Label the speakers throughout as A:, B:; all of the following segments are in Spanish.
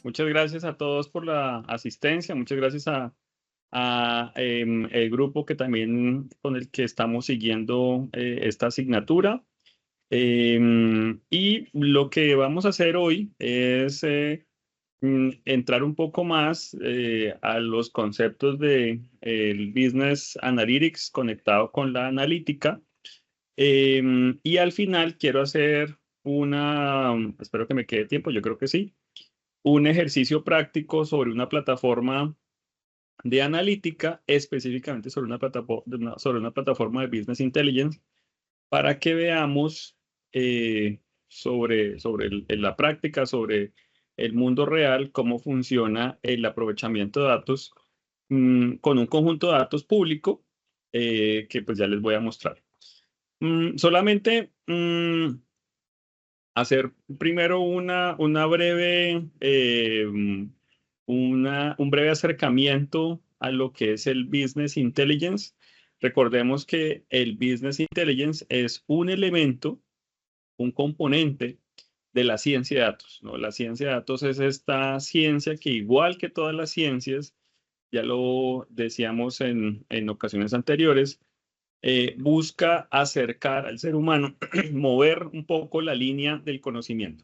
A: Muchas gracias a todos por la asistencia. Muchas gracias a el grupo que también con el que estamos siguiendo esta asignatura. Y lo que vamos a hacer hoy es entrar un poco más a los conceptos de el Business Analytics conectado con la analítica. Y al final quiero hacer espero que me quede tiempo, yo creo que sí, un ejercicio práctico sobre una plataforma de analítica, específicamente sobre una plataforma de Business Intelligence, para que veamos en la práctica, sobre el mundo real, cómo funciona el aprovechamiento de datos con un conjunto de datos público que pues ya les voy a mostrar. Solamente hacer primero un breve acercamiento a lo que es el Business Intelligence. Recordemos que el Business Intelligence es un elemento, un componente de la ciencia de datos, ¿no? La ciencia de datos es esta ciencia que, igual que todas las ciencias, ya lo decíamos en ocasiones anteriores, busca acercar al ser humano, mover un poco la línea del conocimiento.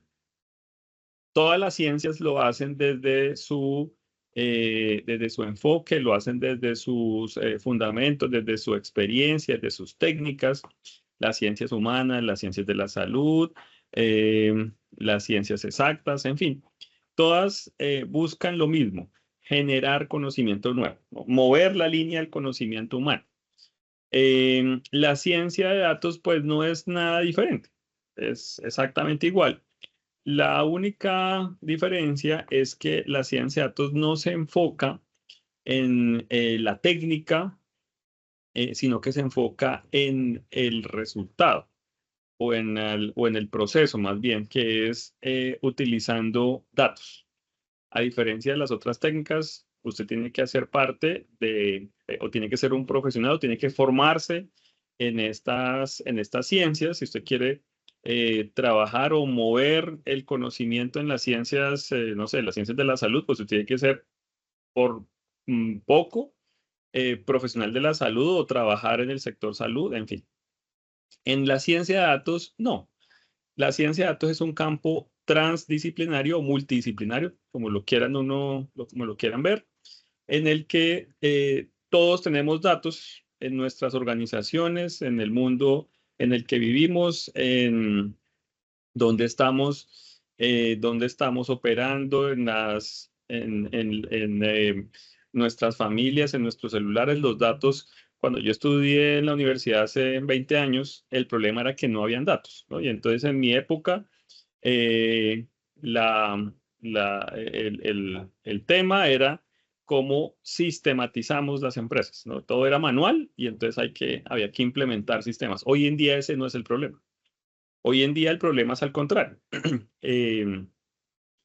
A: Todas las ciencias lo hacen desde su enfoque, lo hacen desde sus fundamentos, desde su experiencia, desde sus técnicas, las ciencias humanas, las ciencias de la salud, las ciencias exactas, en fin, todas buscan lo mismo: generar conocimiento nuevo, ¿no? Mover la línea del conocimiento humano. La ciencia de datos, pues, no es nada diferente, es exactamente igual. La única diferencia es que la ciencia de datos no se enfoca en la técnica, sino que se enfoca en el resultado o en el proceso, más bien, que es utilizando datos. A diferencia de las otras técnicas, usted tiene que hacer parte o tiene que ser un profesional, o tiene que formarse en estas ciencias. Si usted quiere trabajar o mover el conocimiento en las ciencias, no sé, las ciencias de la salud, pues usted tiene que ser por poco profesional de la salud o trabajar en el sector salud, en fin. En la ciencia de datos, no. La ciencia de datos es un campo transdisciplinario o multidisciplinario, como lo quieran ver, en el que todos tenemos datos en nuestras organizaciones, en el mundo en el que vivimos, en dónde estamos operando, en nuestras familias, en nuestros celulares, los datos. Cuando yo estudié en la universidad hace 20 años, el problema era que no habían datos, ¿no? Y entonces, en mi época, eh, el tema era cómo sistematizamos las empresas, ¿no? Todo era manual y entonces había que implementar sistemas. Hoy en día ese no es el problema. Hoy en día el problema es al contrario. Eh,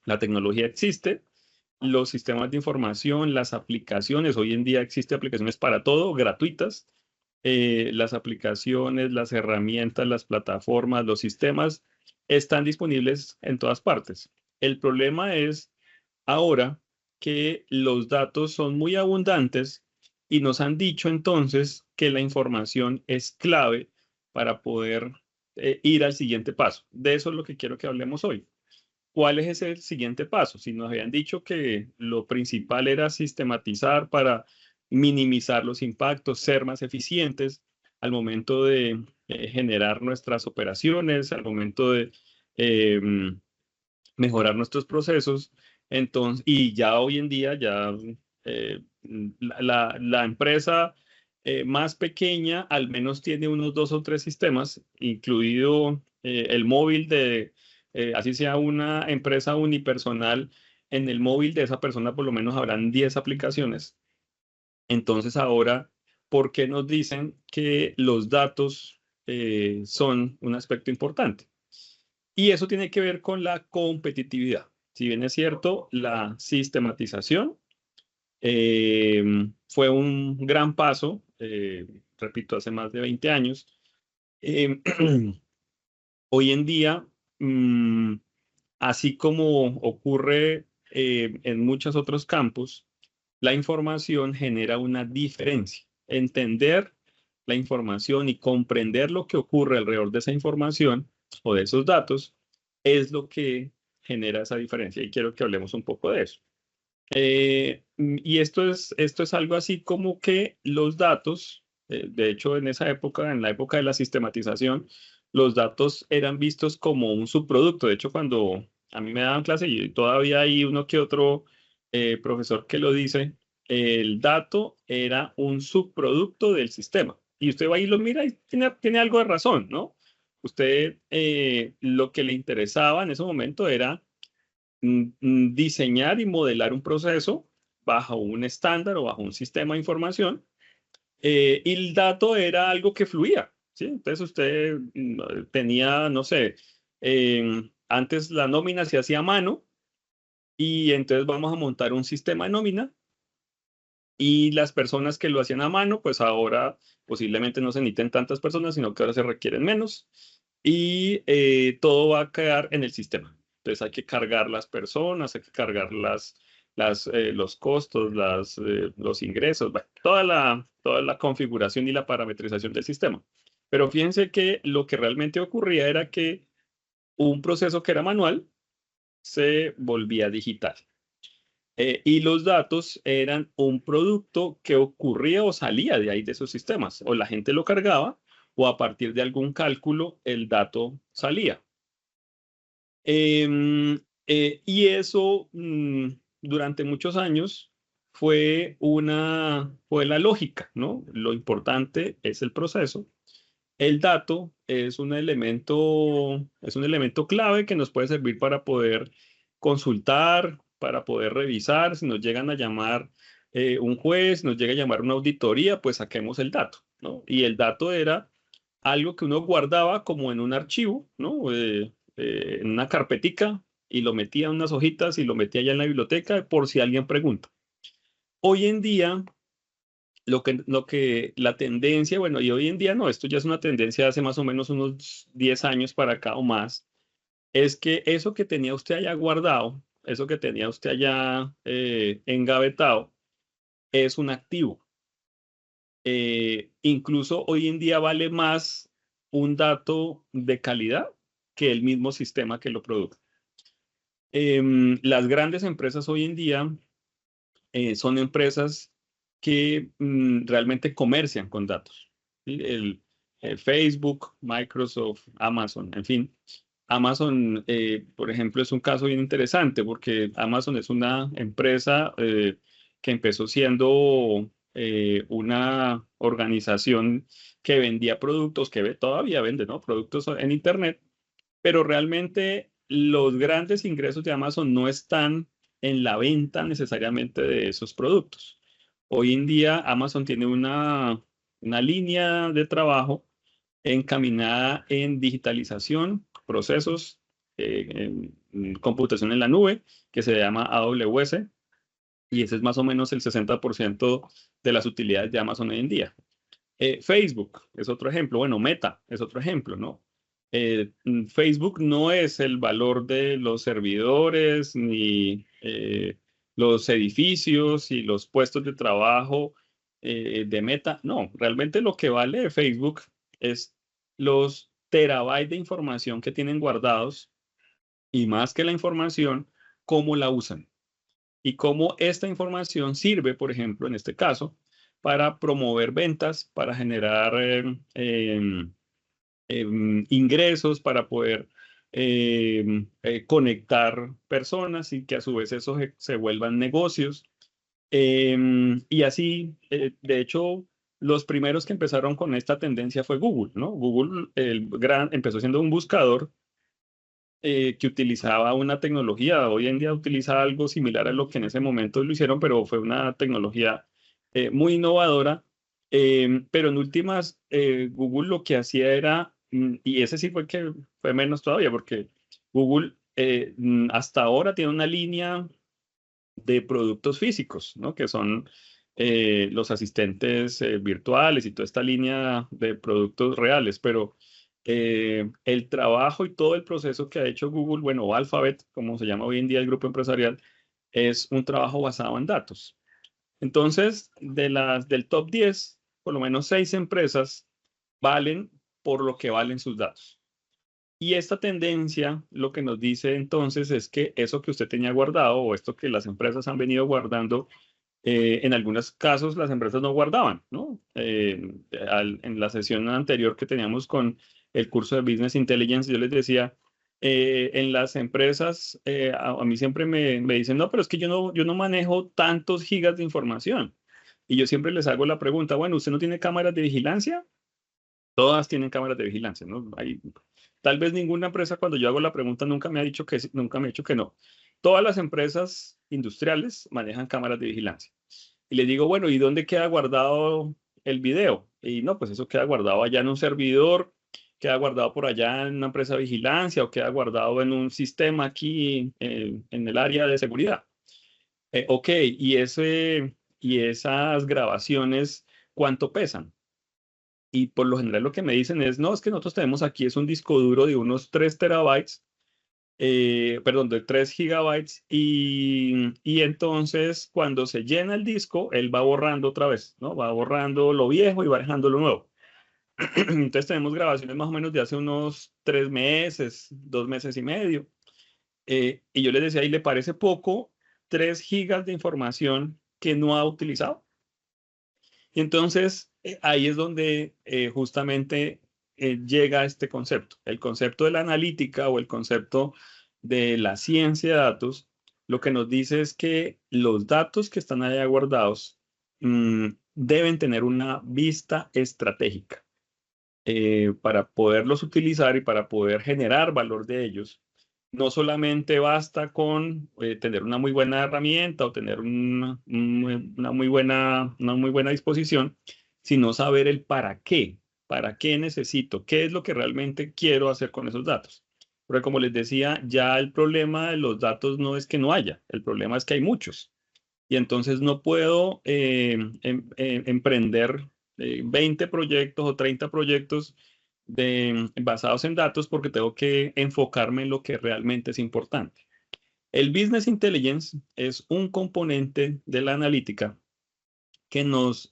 A: la tecnología existe, los sistemas de información, las aplicaciones. Hoy en día existen aplicaciones para todo, gratuitas. Las aplicaciones, las herramientas, las plataformas, los sistemas están disponibles en todas partes. El problema es ahora que los datos son muy abundantes y nos han dicho entonces que la información es clave para poder ir al siguiente paso. De eso es lo que quiero que hablemos hoy. ¿Cuál es ese siguiente paso? Si nos habían dicho que lo principal era sistematizar para minimizar los impactos, ser más eficientes al momento de generar nuestras operaciones, al momento de eh, mejorar nuestros procesos. Entonces, y ya hoy en día, ya la empresa más pequeña al menos tiene unos 2 o 3 sistemas, incluido el móvil así sea una empresa unipersonal, en el móvil de esa persona por lo menos habrán 10 aplicaciones. Entonces ahora, ¿por qué nos dicen que los datos son un aspecto importante? Y eso tiene que ver con la competitividad. Si bien es cierto, la sistematización eh, fue un gran paso, repito, hace más de 20 años. Eh, Hoy en día, mm, así como ocurre en muchos otros campos, la información genera una diferencia. Entender la información y comprender lo que ocurre alrededor de esa información o de esos datos es lo que genera esa diferencia. Y quiero que hablemos un poco de eso. Y esto es algo así como que los datos, de hecho en esa época, en la época de la sistematización, los datos eran vistos como un subproducto. De hecho, cuando a mí me daban clase y todavía hay uno que otro profesor que lo dice, el dato era un subproducto del sistema. Y usted va y lo mira y tiene algo de razón, ¿no? Usted lo que le interesaba en ese momento era diseñar y modelar un proceso bajo un estándar o bajo un sistema de información, y el dato era algo que fluía, ¿sí? Entonces usted tenía, no sé, antes la nómina se hacía a mano y entonces vamos a montar un sistema de nómina y las personas que lo hacían a mano, pues ahora posiblemente no se necesiten tantas personas, sino que ahora se requieren menos y todo va a quedar en el sistema. Entonces hay que cargar las personas, hay que cargar los costos, los ingresos, bueno, toda la configuración y la parametrización del sistema. Pero fíjense que lo que realmente ocurría era que un proceso que era manual se volvía digital. Y los datos eran un producto que ocurría o salía de ahí de esos sistemas. O la gente lo cargaba o a partir de algún cálculo el dato salía. Em, y eso durante muchos años fue la lógica, ¿no? Lo importante es el proceso. El dato es un elemento clave que nos puede servir para poder consultar, para poder revisar. Si nos llegan a llamar un juez, nos llega a llamar una auditoría, pues saquemos el dato, ¿no? Y el dato era algo que uno guardaba como en un archivo, ¿no? En una carpetica y lo metía en unas hojitas y lo metía ya en la biblioteca por si alguien pregunta. Hoy en día la tendencia, bueno, y hoy en día no, esto ya es una tendencia de hace más o menos unos 10 años para acá o más, es que eso que tenía usted allá guardado, eso que tenía usted allá engavetado, es un activo. Incluso hoy en día vale más un dato de calidad que el mismo sistema que lo produce. Las grandes empresas hoy en día son empresas que realmente comercian con datos. ¿Sí? El Facebook, Microsoft, Amazon, en fin. Amazon, por ejemplo, es un caso bien interesante porque Amazon es una empresa que empezó siendo una organización que vendía productos, todavía vende, ¿no? Productos en Internet, pero realmente los grandes ingresos de Amazon no están en la venta necesariamente de esos productos. Hoy en día Amazon tiene una línea de trabajo encaminada en digitalización, procesos, en computación en la nube, que se llama AWS, y ese es más o menos el 60% de las utilidades de Amazon hoy en día. Facebook es otro ejemplo, bueno, Meta es otro ejemplo, ¿no? Facebook no es el valor de los servidores ni los edificios y los puestos de trabajo de Meta, no, realmente lo que vale Facebook es los terabytes de información que tienen guardados y más que la información, cómo la usan y cómo esta información sirve, por ejemplo, en este caso, para promover ventas, para generar ingresos, para poder conectar personas y que a su vez eso se vuelvan negocios. Y así, de hecho, los primeros que empezaron con esta tendencia fue Google, ¿no? Google empezó siendo un buscador que utilizaba una tecnología, hoy en día utiliza algo similar a lo que en ese momento lo hicieron, pero fue una tecnología muy innovadora. Pero en últimas, Google lo que hacía era, y ese sí fue que fue menos todavía, porque Google hasta ahora tiene una línea de productos físicos, ¿no? Que son los asistentes virtuales y toda esta línea de productos reales, pero el trabajo y todo el proceso que ha hecho Google, bueno, o Alphabet, como se llama hoy en día el grupo empresarial, es un trabajo basado en datos. Entonces, del top 10, por lo menos 6 empresas valen por lo que valen sus datos. Y esta tendencia lo que nos dice entonces es que eso que usted tenía guardado o esto que las empresas han venido guardando, en algunos casos las empresas no guardaban, ¿no? En la sesión anterior que teníamos con el curso de Business Intelligence, yo les decía, en las empresas, a mí siempre me dicen, no, pero es que yo no manejo tantos gigas de información. Y yo siempre les hago la pregunta, bueno, ¿usted no tiene cámaras de vigilancia? Todas tienen cámaras de vigilancia, ¿no? Tal vez ninguna empresa, cuando yo hago la pregunta, nunca me ha dicho que sí, nunca me ha dicho que no. Todas las empresas industriales manejan cámaras de vigilancia. Y le digo, bueno, ¿y dónde queda guardado el video? Y no, pues eso queda guardado allá en un servidor, queda guardado por allá en una empresa de vigilancia o queda guardado en un sistema aquí en el área de seguridad. Ok, y esas grabaciones, ¿cuánto pesan? Y por lo general lo que me dicen es, no, es que nosotros tenemos aquí es un disco duro de unos 3 terabytes, perdón, de 3 gigabytes, y entonces cuando se llena el disco, él va borrando otra vez, ¿no? Va borrando lo viejo y va dejando lo nuevo. Entonces tenemos grabaciones más o menos de hace unos 3 meses, 2 meses y medio. Y yo les decía, ¿y le parece poco 3 gigas de información que no ha utilizado? Y entonces ahí es donde justamente llega este concepto. El concepto de la analítica o el concepto de la ciencia de datos, lo que nos dice es que los datos que están allá guardados deben tener una vista estratégica para poderlos utilizar y para poder generar valor de ellos. No solamente basta con tener una muy buena herramienta o tener una muy buena disposición, sino saber el para qué necesito, qué es lo que realmente quiero hacer con esos datos. Porque como les decía, ya el problema de los datos no es que no haya, el problema es que hay muchos. Y entonces no puedo emprender 20 proyectos o 30 proyectos basados en datos porque tengo que enfocarme en lo que realmente es importante. El Business Intelligence es un componente de la analítica que nos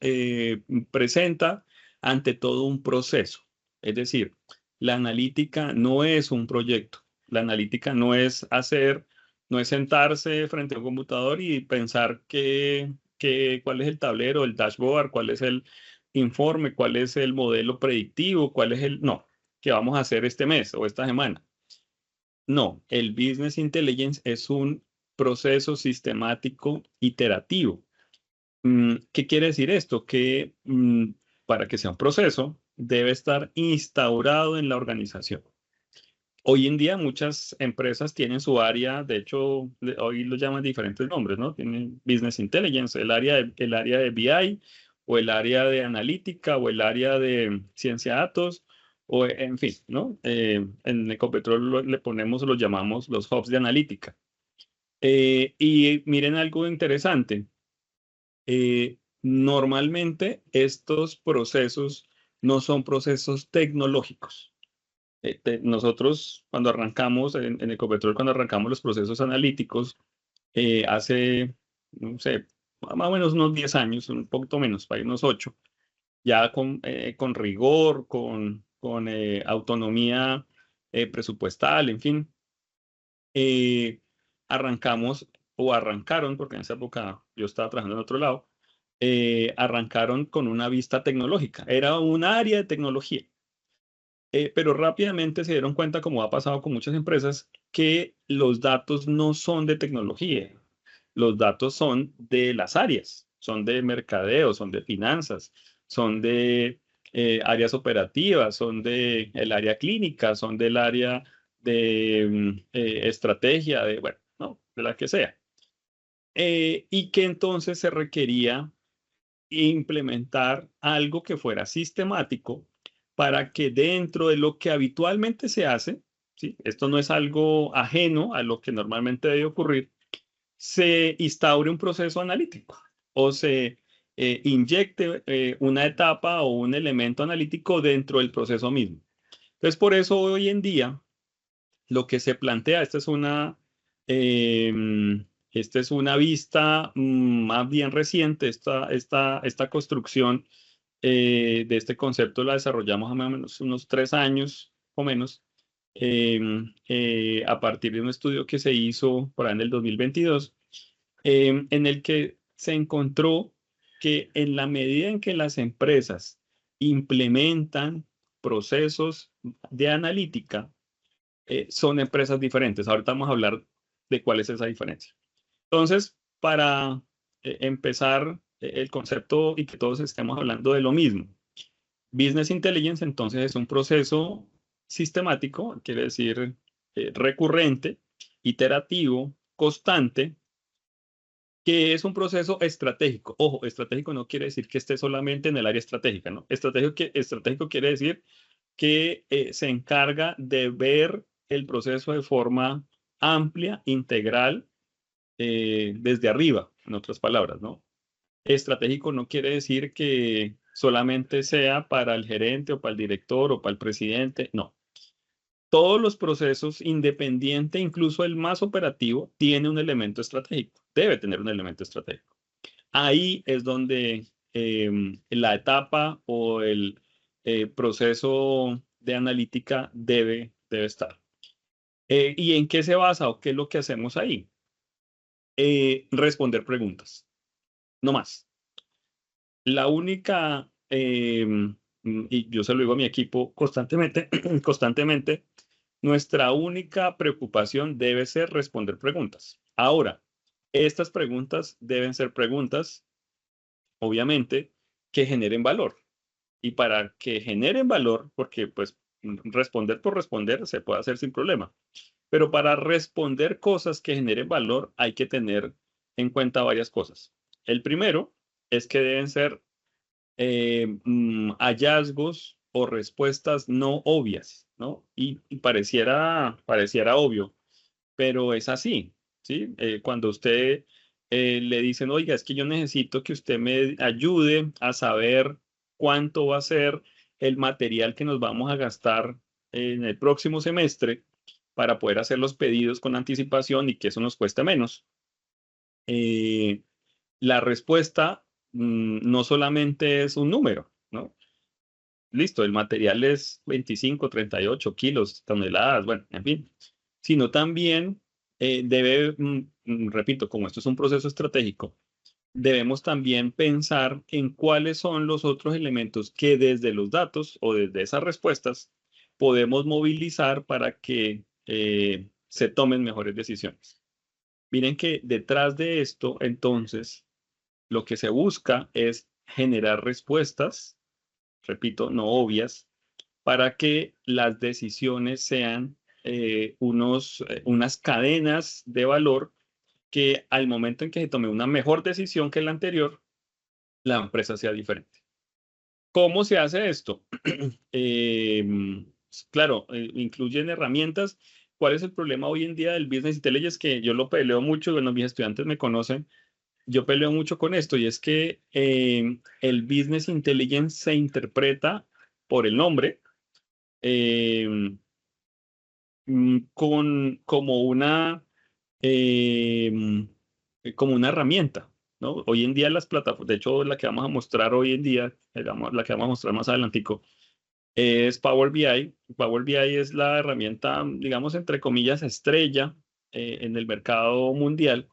A: presenta ante todo un proceso. Es decir, la analítica no es un proyecto. La analítica no es sentarse frente a un computador y pensar cuál es el tablero, el dashboard, cuál es el informe, cuál es el modelo predictivo, no, qué vamos a hacer este mes o esta semana. No, el Business Intelligence es un proceso sistemático iterativo. ¿Qué quiere decir esto? Que para que sea un proceso, debe estar instaurado en la organización. Hoy en día muchas empresas tienen su área, de hecho, hoy lo llaman diferentes nombres, ¿no? Tienen Business Intelligence, el área de BI, o el área de analítica, o el área de ciencia de datos, o en fin, ¿no? En Ecopetrol le ponemos, los llamamos los hubs de analítica. Y miren algo interesante. Normalmente estos procesos no son procesos tecnológicos. Nosotros cuando arrancamos en Ecopetrol, cuando arrancamos los procesos analíticos, hace, no sé, más o menos unos 10 años, un poquito menos, para unos 8, ya con rigor, con autonomía presupuestal, en fin, eh, arrancamos o arrancaron, porque en esa época yo estaba trabajando en otro lado, arrancaron con una vista tecnológica. Era un área de tecnología. Pero rápidamente se dieron cuenta, como ha pasado con muchas empresas, que los datos no son de tecnología. Los datos son de las áreas, son de mercadeo, son de finanzas, son de áreas operativas, son de el área clínica, son del área de estrategia, bueno, no, de la que sea. Y que entonces se requería implementar algo que fuera sistemático para que dentro de lo que habitualmente se hace, ¿sí? Esto no es algo ajeno a lo que normalmente debe ocurrir, se instaure un proceso analítico o se inyecte una etapa o un elemento analítico dentro del proceso mismo. Entonces, por eso hoy en día lo que se plantea, esta es una, Esta es una vista más bien reciente. Esta construcción de este concepto la desarrollamos más o menos unos 3 años o menos, a partir de un estudio que se hizo por ahí en el 2022, en el que se encontró que en la medida en que las empresas implementan procesos de analítica, son empresas diferentes. Ahorita vamos a hablar de cuál es esa diferencia. Entonces, para empezar el concepto y que todos estemos hablando de lo mismo, Business Intelligence entonces es un proceso sistemático, quiere decir recurrente, iterativo, constante, que es un proceso estratégico. Ojo, estratégico no quiere decir que esté solamente en el área estratégica, ¿no? Estratégico quiere decir que se encarga de ver el proceso de forma amplia, integral, desde arriba, en otras palabras, ¿no? Estratégico no quiere decir que solamente sea para el gerente o para el director o para el presidente, no. Todos los procesos, independiente, incluso el más operativo, tiene un elemento estratégico, debe tener un elemento estratégico. Ahí es donde la etapa o el proceso de analítica debe estar. ¿Y en qué se basa o qué es lo que hacemos ahí? Responder preguntas, no más. La única, y yo se lo digo a mi equipo constantemente, constantemente, nuestra única preocupación debe ser responder preguntas. Ahora, estas preguntas deben ser preguntas, obviamente, que generen valor. Y para que generen valor, porque pues responder por responder se puede hacer sin problema, pero para responder cosas que generen valor hay que tener en cuenta varias cosas. El primero es que deben ser hallazgos o respuestas no obvias, ¿no? Y pareciera obvio, pero es así, ¿sí? Cuando usted le dicen, oiga, es que yo necesito que usted me ayude a saber cuánto va a ser el material que nos vamos a gastar en el próximo semestre para poder hacer los pedidos con anticipación y que eso nos cueste menos. La respuesta no solamente es un número, ¿no? Listo, el material es 25, 38 kilos, toneladas, bueno, en fin, sino también repito, como esto es un proceso estratégico, debemos también pensar en cuáles son los otros elementos que desde los datos o desde esas respuestas podemos movilizar para que se tomen mejores decisiones. Miren que detrás de esto, entonces, lo que se busca es generar respuestas, repito, no obvias, para que las decisiones sean unas cadenas de valor que al momento en que se tome una mejor decisión que la anterior, la empresa sea diferente. ¿Cómo se hace esto? Claro, incluyen herramientas. ¿Cuál es el problema hoy en día del Business Intelligence? Que yo lo peleo mucho, bueno, mis estudiantes me conocen, yo peleo mucho con esto y es que el Business Intelligence se interpreta por el nombre eh, eh, como una herramienta, ¿no? Hoy en día las plataformas, de hecho la que vamos a mostrar hoy en día, la que vamos a mostrar más adelantico, es Power BI. Power BI es la herramienta, digamos, entre comillas, estrella en el mercado mundial,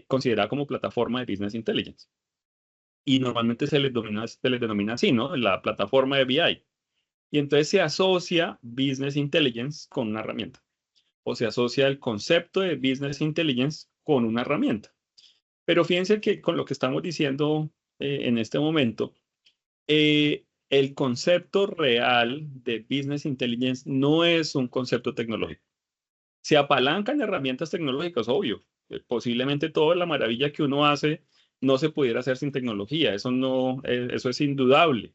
A: considerada como plataforma de Business Intelligence. Y normalmente se les denomina así, ¿no? La plataforma de BI. Y entonces se asocia Business Intelligence con una herramienta o se asocia el concepto de Business Intelligence con una herramienta. Pero fíjense que con lo que estamos diciendo en este momento, el concepto real de Business Intelligence no es un concepto tecnológico. Se apalancan herramientas tecnológicas, obvio. Posiblemente toda la maravilla que uno hace no se pudiera hacer sin tecnología. Eso no, eso es indudable,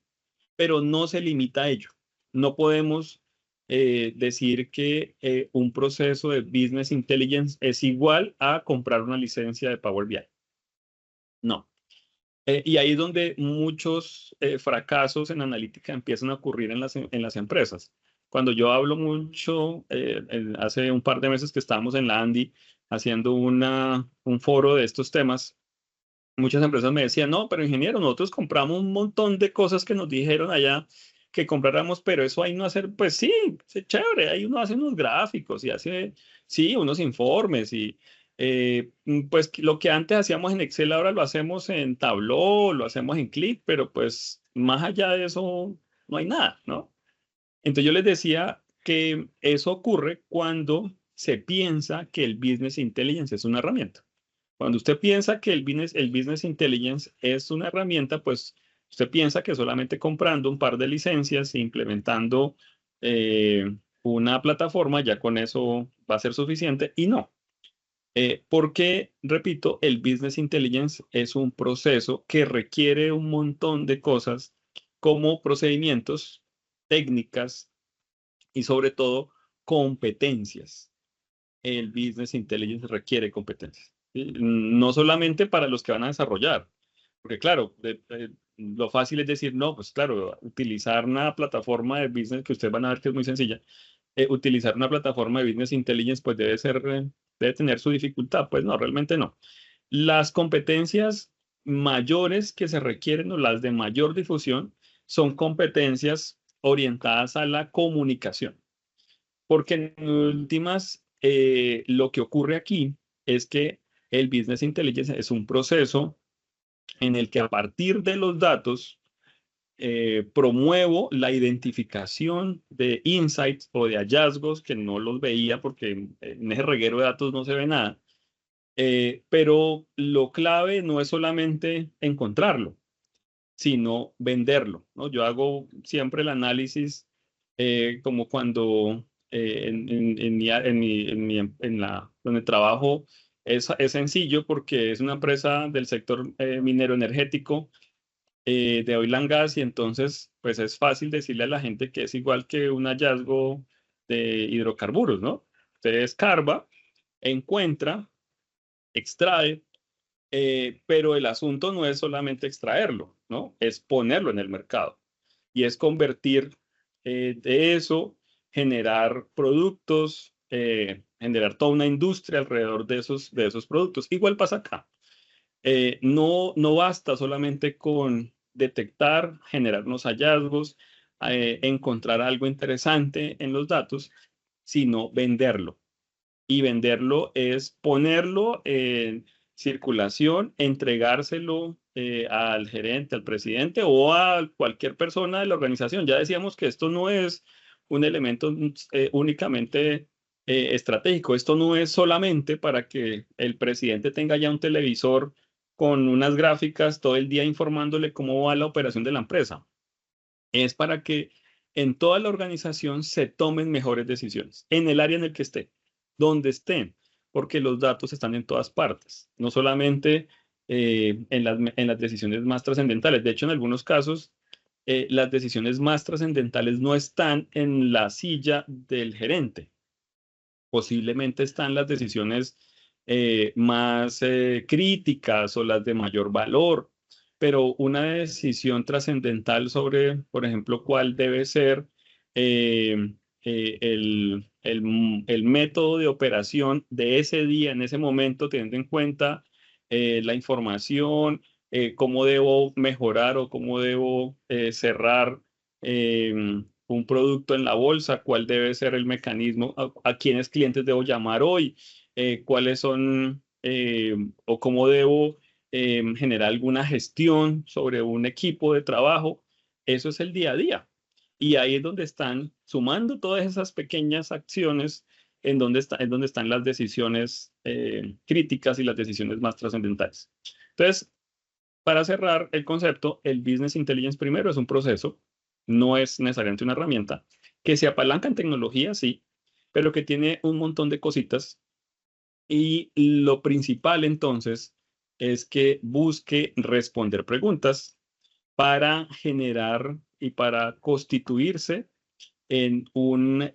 A: pero no se limita a ello. No podemos decir que un proceso de Business Intelligence es igual a comprar una licencia de Power BI. No. Y ahí es donde muchos fracasos en analítica empiezan a ocurrir en las empresas. cuando yo hablo mucho, hace un par de meses que estábamos en la Andy haciendo un foro de estos temas, muchas empresas me decían, no, pero ingeniero, nosotros compramos un montón de cosas que nos dijeron allá que compráramos, pero eso ahí no hacer, pues sí, es chévere, ahí uno hace unos gráficos y hace, sí, unos informes y pues lo que antes hacíamos en Excel ahora lo hacemos en Tableau, lo hacemos en Click, pero pues más allá de eso no hay nada, ¿no? Entonces yo les decía que eso ocurre cuando se piensa que el business intelligence es una herramienta. Cuando usted piensa que el business intelligence es una herramienta, pues usted piensa que solamente comprando un par de licencias e implementando una plataforma, ya con eso va a ser suficiente. Y no, porque, repito, el business intelligence es un proceso que requiere un montón de cosas como procedimientos, técnicas y sobre todo competencias. El business intelligence requiere competencias. ¿Sí? No solamente para los que van a desarrollar, porque claro, lo fácil es decir, no, pues claro, utilizar una plataforma de business que ustedes van a ver que es muy sencilla, utilizar una plataforma de business intelligence pues debe ser, debe tener su dificultad. Pues no, realmente no. Las competencias mayores que se requieren o las de mayor difusión son competencias orientadas a la comunicación. Porque en últimas, lo que ocurre aquí es que el business intelligence es un proceso en el que a partir de los datos promuevo la identificación de insights o de hallazgos que no los veía porque en ese reguero de datos no se ve nada. Pero lo clave no es solamente encontrarlo, sino venderlo, ¿no? Yo hago siempre el análisis como cuando donde trabajo es sencillo porque es una empresa del sector minero energético de oil and gas y entonces pues es fácil decirle a la gente que es igual que un hallazgo de hidrocarburos, ¿no? Usted escarba, encuentra, extrae, pero el asunto no es solamente extraerlo, ¿no? Es ponerlo en el mercado y es convertir de eso, generar productos, generar toda una industria alrededor de esos productos. Igual pasa acá. No basta solamente con detectar, generar unos hallazgos, encontrar algo interesante en los datos, sino venderlo. Y venderlo es ponerlo en circulación, entregárselo al gerente, al presidente o a cualquier persona de la organización. Ya decíamos que esto no es un elemento únicamente estratégico. Esto no es solamente para que el presidente tenga ya un televisor con unas gráficas todo el día informándole cómo va la operación de la empresa. Es para que en toda la organización se tomen mejores decisiones, en el área en el que esté, donde estén, porque los datos están en todas partes, no solamente en las decisiones más trascendentales. De hecho, en algunos casos, las decisiones más trascendentales no están en la silla del gerente. Posiblemente están las decisiones más críticas o las de mayor valor, pero una decisión trascendental sobre, por ejemplo, cuál debe ser el método de operación de ese día, en ese momento, teniendo en cuenta la información, cómo debo mejorar o cómo debo cerrar un producto en la bolsa, cuál debe ser el mecanismo, a quiénes clientes debo llamar hoy, cuáles son o cómo debo generar alguna gestión sobre un equipo de trabajo. Eso es el día a día. Y ahí es donde están sumando todas esas pequeñas acciones en donde están las decisiones críticas y las decisiones más trascendentales. Entonces, para cerrar el concepto, el Business Intelligence primero es un proceso, no es necesariamente una herramienta, que se apalanca en tecnología, sí, pero que tiene un montón de cositas. Y lo principal entonces es que busque responder preguntas para generar y para constituirse en un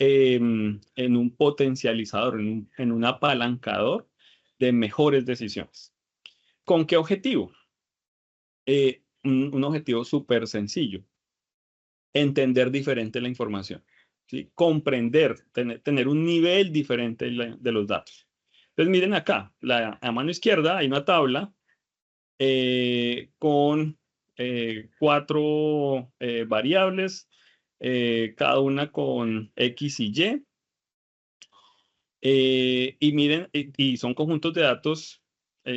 A: potencializador, en un apalancador de mejores decisiones. ¿Con qué objetivo? Un objetivo súper sencillo, entender diferente la información. ¿sí? Comprender, tener un nivel diferente de los datos. Entonces, miren acá, a mano izquierda hay una tabla con 4 variables, cada una con X y Y. Y miren, y son conjuntos de datos,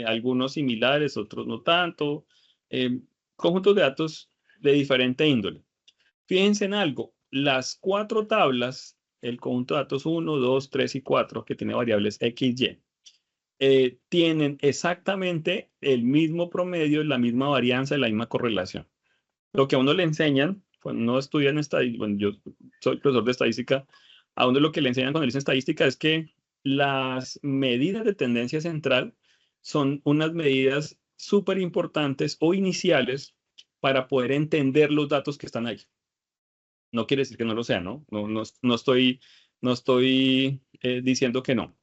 A: algunos similares, otros no tanto, eh, conjuntos de datos de diferente índole. Fíjense en algo, las 4 tablas, el conjunto de datos 1, 2, 3 y 4, que tiene variables X, Y, tienen exactamente el mismo promedio, la misma varianza, la misma correlación. Lo que a uno le enseñan, cuando uno estudia en estadística, bueno, yo soy profesor de estadística, a uno lo que le enseñan cuando le dicen estadística es que las medidas de tendencia central son unas medidas súper importantes o iniciales para poder entender los datos que están ahí. No quiere decir que no lo sea, ¿no? No estoy diciendo que no.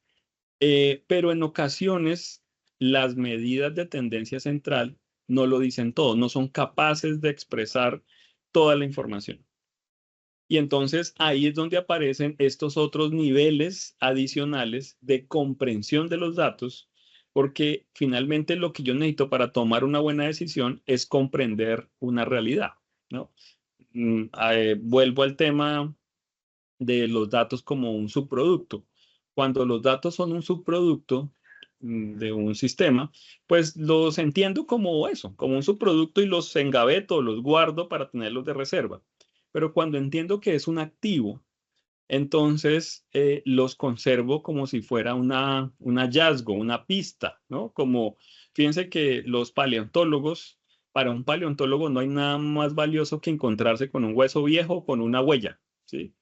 A: Pero en ocasiones las medidas de tendencia central no lo dicen todo, no son capaces de expresar toda la información. Y entonces ahí es donde aparecen estos otros niveles adicionales de comprensión de los datos, porque finalmente lo que yo necesito para tomar una buena decisión es comprender una realidad, ¿no? Vuelvo al tema de los datos como un subproducto. Cuando los datos son un subproducto de un sistema, pues los entiendo como eso, como un subproducto y los engaveto, los guardo para tenerlos de reserva. Pero cuando entiendo que es un activo, entonces los conservo como si fuera un hallazgo, una pista, ¿no? Como, fíjense que los paleontólogos, para un paleontólogo no hay nada más valioso que encontrarse con un hueso viejo o con una huella, ¿sí?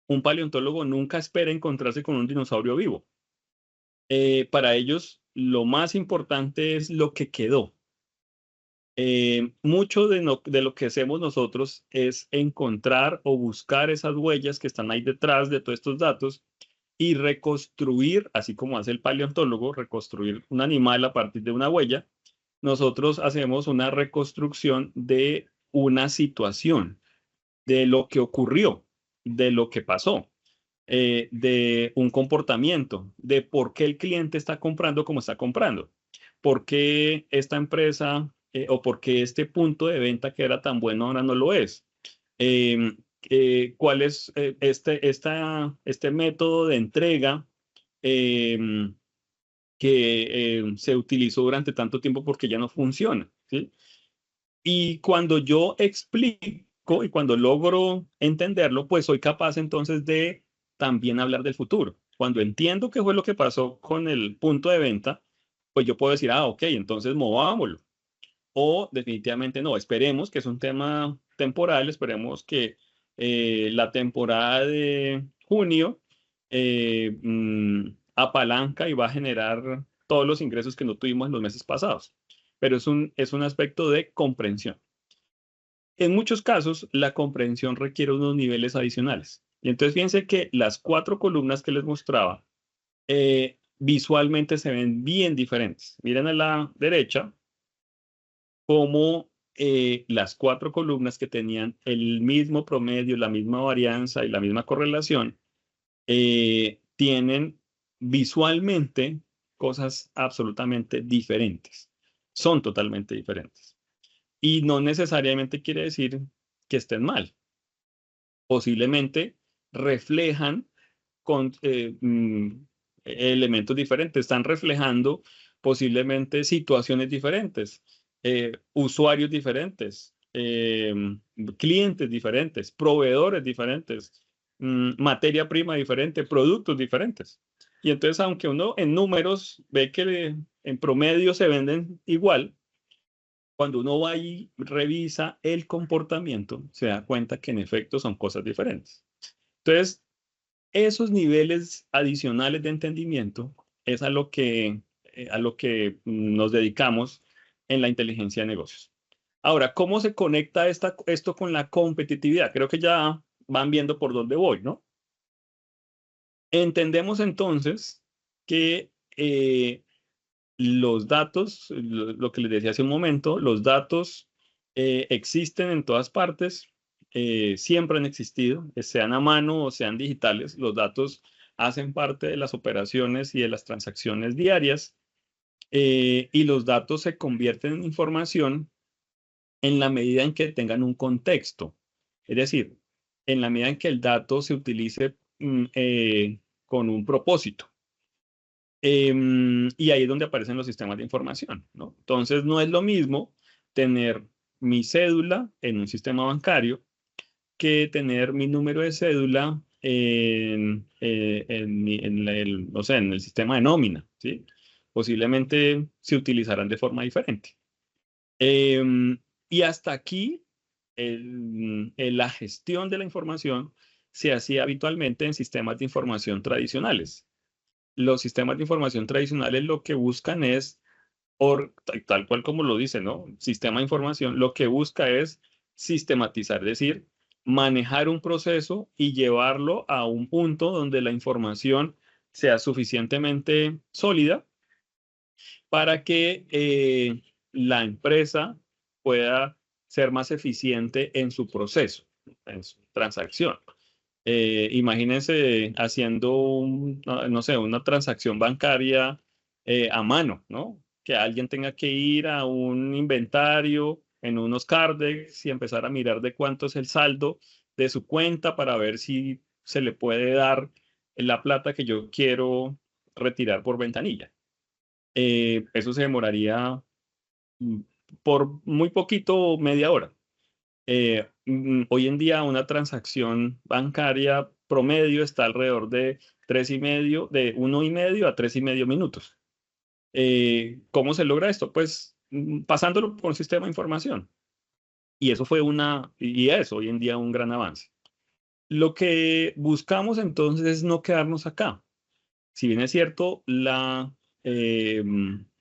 A: Un paleontólogo nunca espera encontrarse con un dinosaurio vivo. Para ellos, lo más importante es lo que quedó. Mucho de lo que hacemos nosotros es encontrar o buscar esas huellas que están ahí detrás de todos estos datos y reconstruir, así como hace el paleontólogo, reconstruir un animal a partir de una huella. Nosotros hacemos una reconstrucción de una situación, de lo que ocurrió, de lo que pasó, de un comportamiento, de por qué el cliente está comprando como está comprando, por qué esta empresa o por qué este punto de venta que era tan bueno ahora no lo es. ¿Cuál es este método de entrega que se utilizó durante tanto tiempo porque ya no funciona? ¿Sí? Y cuando yo explico y cuando logro entenderlo, pues soy capaz entonces de también hablar del futuro. Cuando entiendo qué fue lo que pasó con el punto de venta, pues yo puedo decir, ok, entonces movámoslo. O definitivamente no, esperemos que es un tema temporal, esperemos que la temporada de junio apalanca y va a generar todos los ingresos que no tuvimos en los meses pasados. Pero es un aspecto de comprensión. En muchos casos, la comprensión requiere unos niveles adicionales. Y entonces fíjense que las 4 columnas que les mostraba visualmente se ven bien diferentes. Miren a la derecha cómo las 4 columnas que tenían el mismo promedio, la misma varianza y la misma correlación, tienen visualmente cosas absolutamente diferentes. Son totalmente diferentes. Y no necesariamente quiere decir que estén mal. Posiblemente reflejan con elementos diferentes, están reflejando posiblemente situaciones diferentes, usuarios diferentes, clientes diferentes, proveedores diferentes, materia prima diferente, productos diferentes. Y entonces, aunque uno en números ve que en promedio se venden igual, cuando uno va y revisa el comportamiento, se da cuenta que en efecto son cosas diferentes. Entonces, esos niveles adicionales de entendimiento es a lo que nos dedicamos en la inteligencia de negocios. Ahora, ¿cómo se conecta esto con la competitividad? Creo que ya van viendo por dónde voy, ¿no? Entendemos entonces que los datos, lo que les decía hace un momento, los datos existen en todas partes, siempre han existido, sean a mano o sean digitales. Los datos hacen parte de las operaciones y de las transacciones diarias, y los datos se convierten en información en la medida en que tengan un contexto. Es decir, en la medida en que el dato se utilice con un propósito. Y ahí es donde aparecen los sistemas de información, ¿no? Entonces, no es lo mismo tener mi cédula en un sistema bancario que tener mi número de cédula no sé, en el sistema de nómina, ¿sí? Posiblemente se utilizarán de forma diferente. Y hasta aquí, la gestión de la información se hacía habitualmente en sistemas de información tradicionales. Los sistemas de información tradicionales lo que buscan es, tal cual como lo dice, ¿no? Sistema de información, lo que busca es sistematizar, es decir, manejar un proceso y llevarlo a un punto donde la información sea suficientemente sólida para que la empresa pueda ser más eficiente en su proceso, en su transacción. Imagínense haciendo no sé, una transacción bancaria a mano, ¿no? Que alguien tenga que ir a un inventario en unos Cardex y empezar a mirar de cuánto es el saldo de su cuenta para ver si se le puede dar la plata que yo quiero retirar por ventanilla. Eso se demoraría mm, por muy poquito, media hora. Hoy en día una transacción bancaria promedio está alrededor de 3,5, de 1,5 a 3,5 minutos. ¿Cómo se logra esto? Pues pasándolo por un sistema de información. Y eso fue y es hoy en día un gran avance. Lo que buscamos entonces es no quedarnos acá. Si bien es cierto, la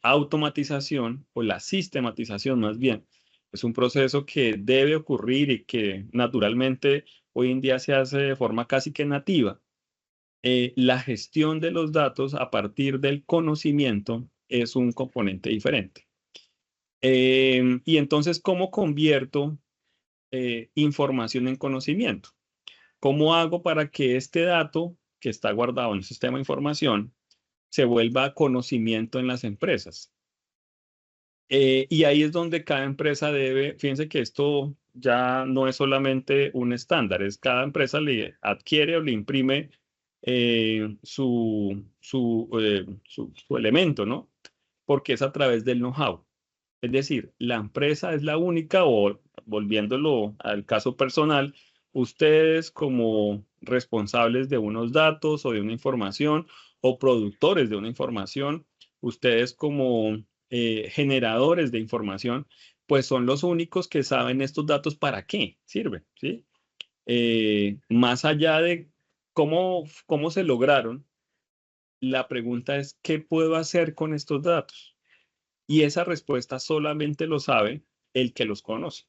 A: automatización o la sistematización más bien es un proceso que debe ocurrir y que naturalmente hoy en día se hace de forma casi que nativa. La gestión de los datos a partir del conocimiento es un componente diferente. Y entonces, ¿cómo convierto información en conocimiento? ¿Cómo hago para que este dato que está guardado en el sistema de información se vuelva conocimiento en las empresas? Y ahí es donde cada empresa debe, fíjense que esto ya no es solamente un estándar, es cada empresa le adquiere o le imprime su elemento, ¿no? Porque es a través del know-how. Es decir, la empresa es la única, o volviéndolo al caso personal, ustedes como responsables de unos datos o de una información o productores de una información, ustedes como generadores de información, pues son los únicos que saben estos datos para qué sirven, ¿sí? Más allá de cómo se lograron, la pregunta es, ¿qué puedo hacer con estos datos? Y esa respuesta solamente lo sabe el que los conoce.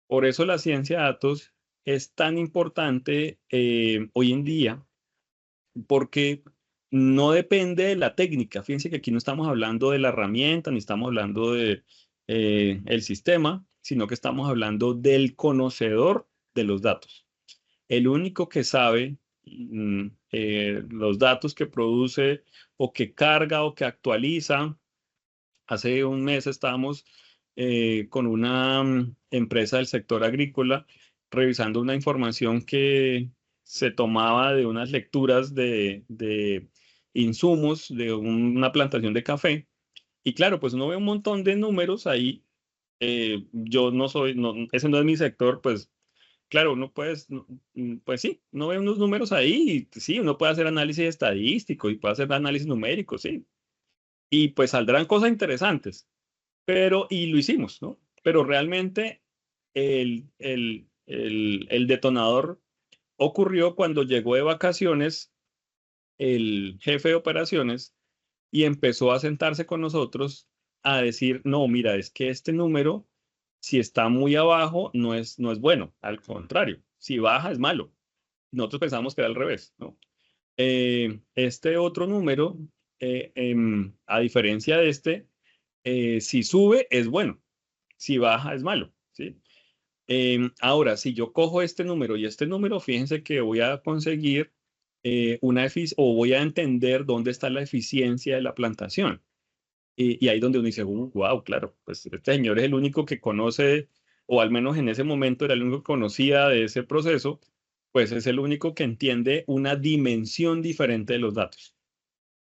A: Por eso la ciencia de datos es tan importante hoy en día, porque no depende de la técnica. Fíjense que aquí no estamos hablando de la herramienta, ni estamos hablando de el sistema, sino que estamos hablando del conocedor de los datos. El único que sabe los datos que produce o que carga o que actualiza. Hace un mes estábamos con una empresa del sector agrícola revisando una información que se tomaba de unas lecturas de insumos de una plantación de café. Y claro, pues uno ve un montón de números ahí. Yo no soy, no, ese no es mi sector, pues claro, uno puede, pues sí, uno ve unos números ahí y sí, uno puede hacer análisis estadístico y puede hacer análisis numérico, sí. Y pues saldrán cosas interesantes, y lo hicimos, ¿no? Pero realmente el detonador ocurrió cuando llegó de vacaciones el jefe de operaciones y empezó a sentarse con nosotros a decir, no, mira, es que este número, si está muy abajo, no es bueno, al contrario, si baja es malo. Nosotros pensamos que era al revés, ¿no? Este otro número, a diferencia de este, si sube es bueno, si baja es malo, ¿sí? Ahora, si yo cojo este número y este número, fíjense que voy a conseguir o voy a entender dónde está la eficiencia de la plantación. Y ahí donde uno dice, wow, claro, pues este señor es el único que conoce, o al menos en ese momento era el único que conocía de ese proceso, pues es el único que entiende una dimensión diferente de los datos.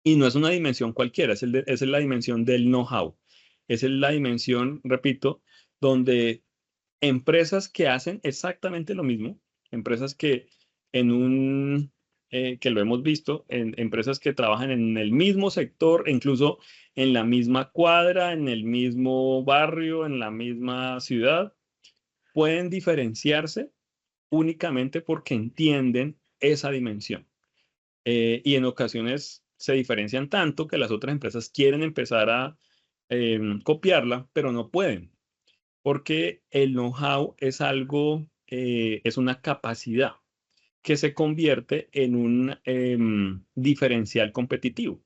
A: Y no es una dimensión cualquiera, es la dimensión del know-how. Es la dimensión, repito, donde empresas que hacen exactamente lo mismo, empresas que en que lo hemos visto, en empresas que trabajan en el mismo sector, incluso en la misma cuadra, en el mismo barrio, en la misma ciudad, pueden diferenciarse únicamente porque entienden esa dimensión. Y en ocasiones se diferencian tanto que las otras empresas quieren empezar a copiarla, pero no pueden porque el know-how es algo, es una capacidad que se convierte en un diferencial competitivo.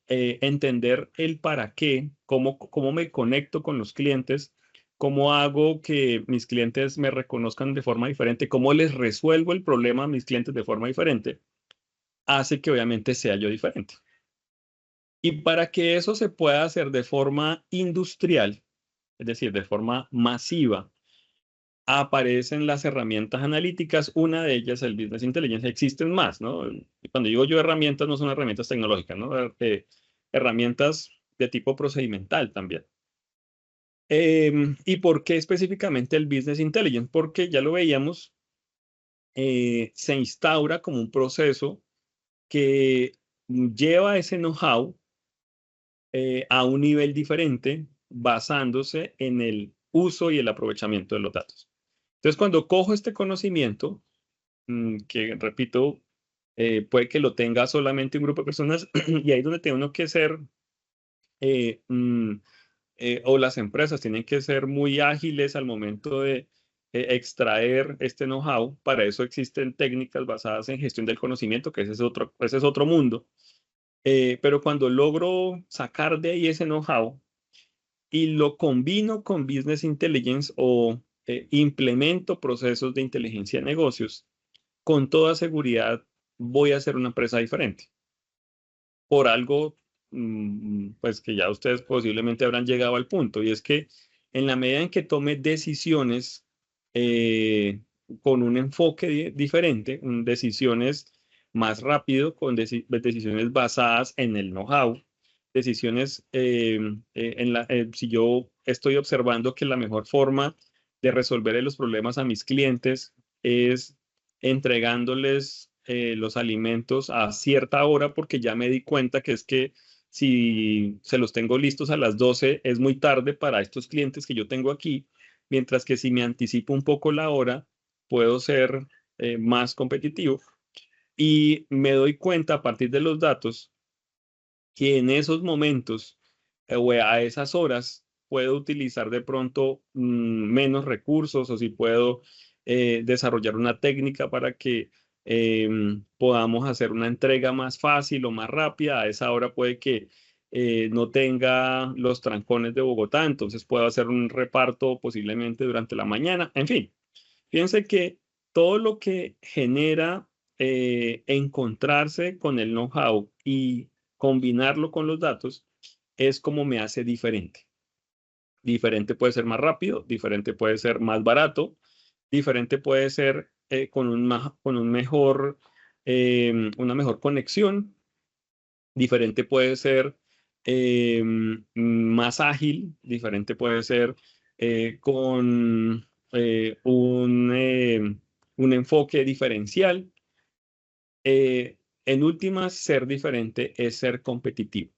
A: Entender el para qué, cómo me conecto con los clientes, cómo hago que mis clientes me reconozcan de forma diferente, cómo les resuelvo el problema a mis clientes de forma diferente, hace que obviamente sea yo diferente. Y para que eso se pueda hacer de forma industrial, es decir, de forma masiva, aparecen las herramientas analíticas, una de ellas el Business Intelligence, existen más, ¿no? Y cuando digo yo herramientas, no son herramientas tecnológicas, ¿no? Herramientas de tipo procedimental también. ¿Y por qué específicamente el Business Intelligence? Porque ya lo veíamos, se instaura como un proceso que lleva ese know-how a un nivel diferente basándose en el uso y el aprovechamiento de los datos. Entonces, cuando cojo este conocimiento, que repito, puede que lo tenga solamente un grupo de personas, y ahí es donde tiene uno que ser, eh, mm, o las empresas tienen que ser muy ágiles al momento de extraer este know-how. Para eso existen técnicas basadas en gestión del conocimiento, que ese es otro mundo. Pero cuando logro sacar de ahí ese know-how y lo combino con Business Intelligence o implemento procesos de inteligencia de negocios, con toda seguridad voy a ser una empresa diferente. Por algo, pues que ya ustedes posiblemente habrán llegado al punto, y es que en la medida en que tome decisiones con un enfoque diferente, decisiones más rápido, con decisiones basadas en el know-how, decisiones si yo estoy observando que la mejor forma de resolver los problemas a mis clientes es entregándoles los alimentos a cierta hora porque ya me di cuenta que es que si se los tengo listos a las 12 es muy tarde para estos clientes que yo tengo aquí, mientras que si me anticipo un poco la hora, puedo ser más competitivo. Y me doy cuenta a partir de los datos que en esos momentos o a esas horas puedo utilizar de pronto menos recursos o si puedo desarrollar una técnica para que podamos hacer una entrega más fácil o más rápida. A esa hora puede que no tenga los trancones de Bogotá, entonces puedo hacer un reparto posiblemente durante la mañana. En fin, fíjense que todo lo que genera encontrarse con el know-how y combinarlo con los datos es como me hace diferente. Diferente puede ser más rápido, diferente puede ser más barato, diferente puede ser con un mejor, una mejor conexión, diferente puede ser más ágil, diferente puede ser con un enfoque diferencial. En últimas, ser diferente es ser competitivo.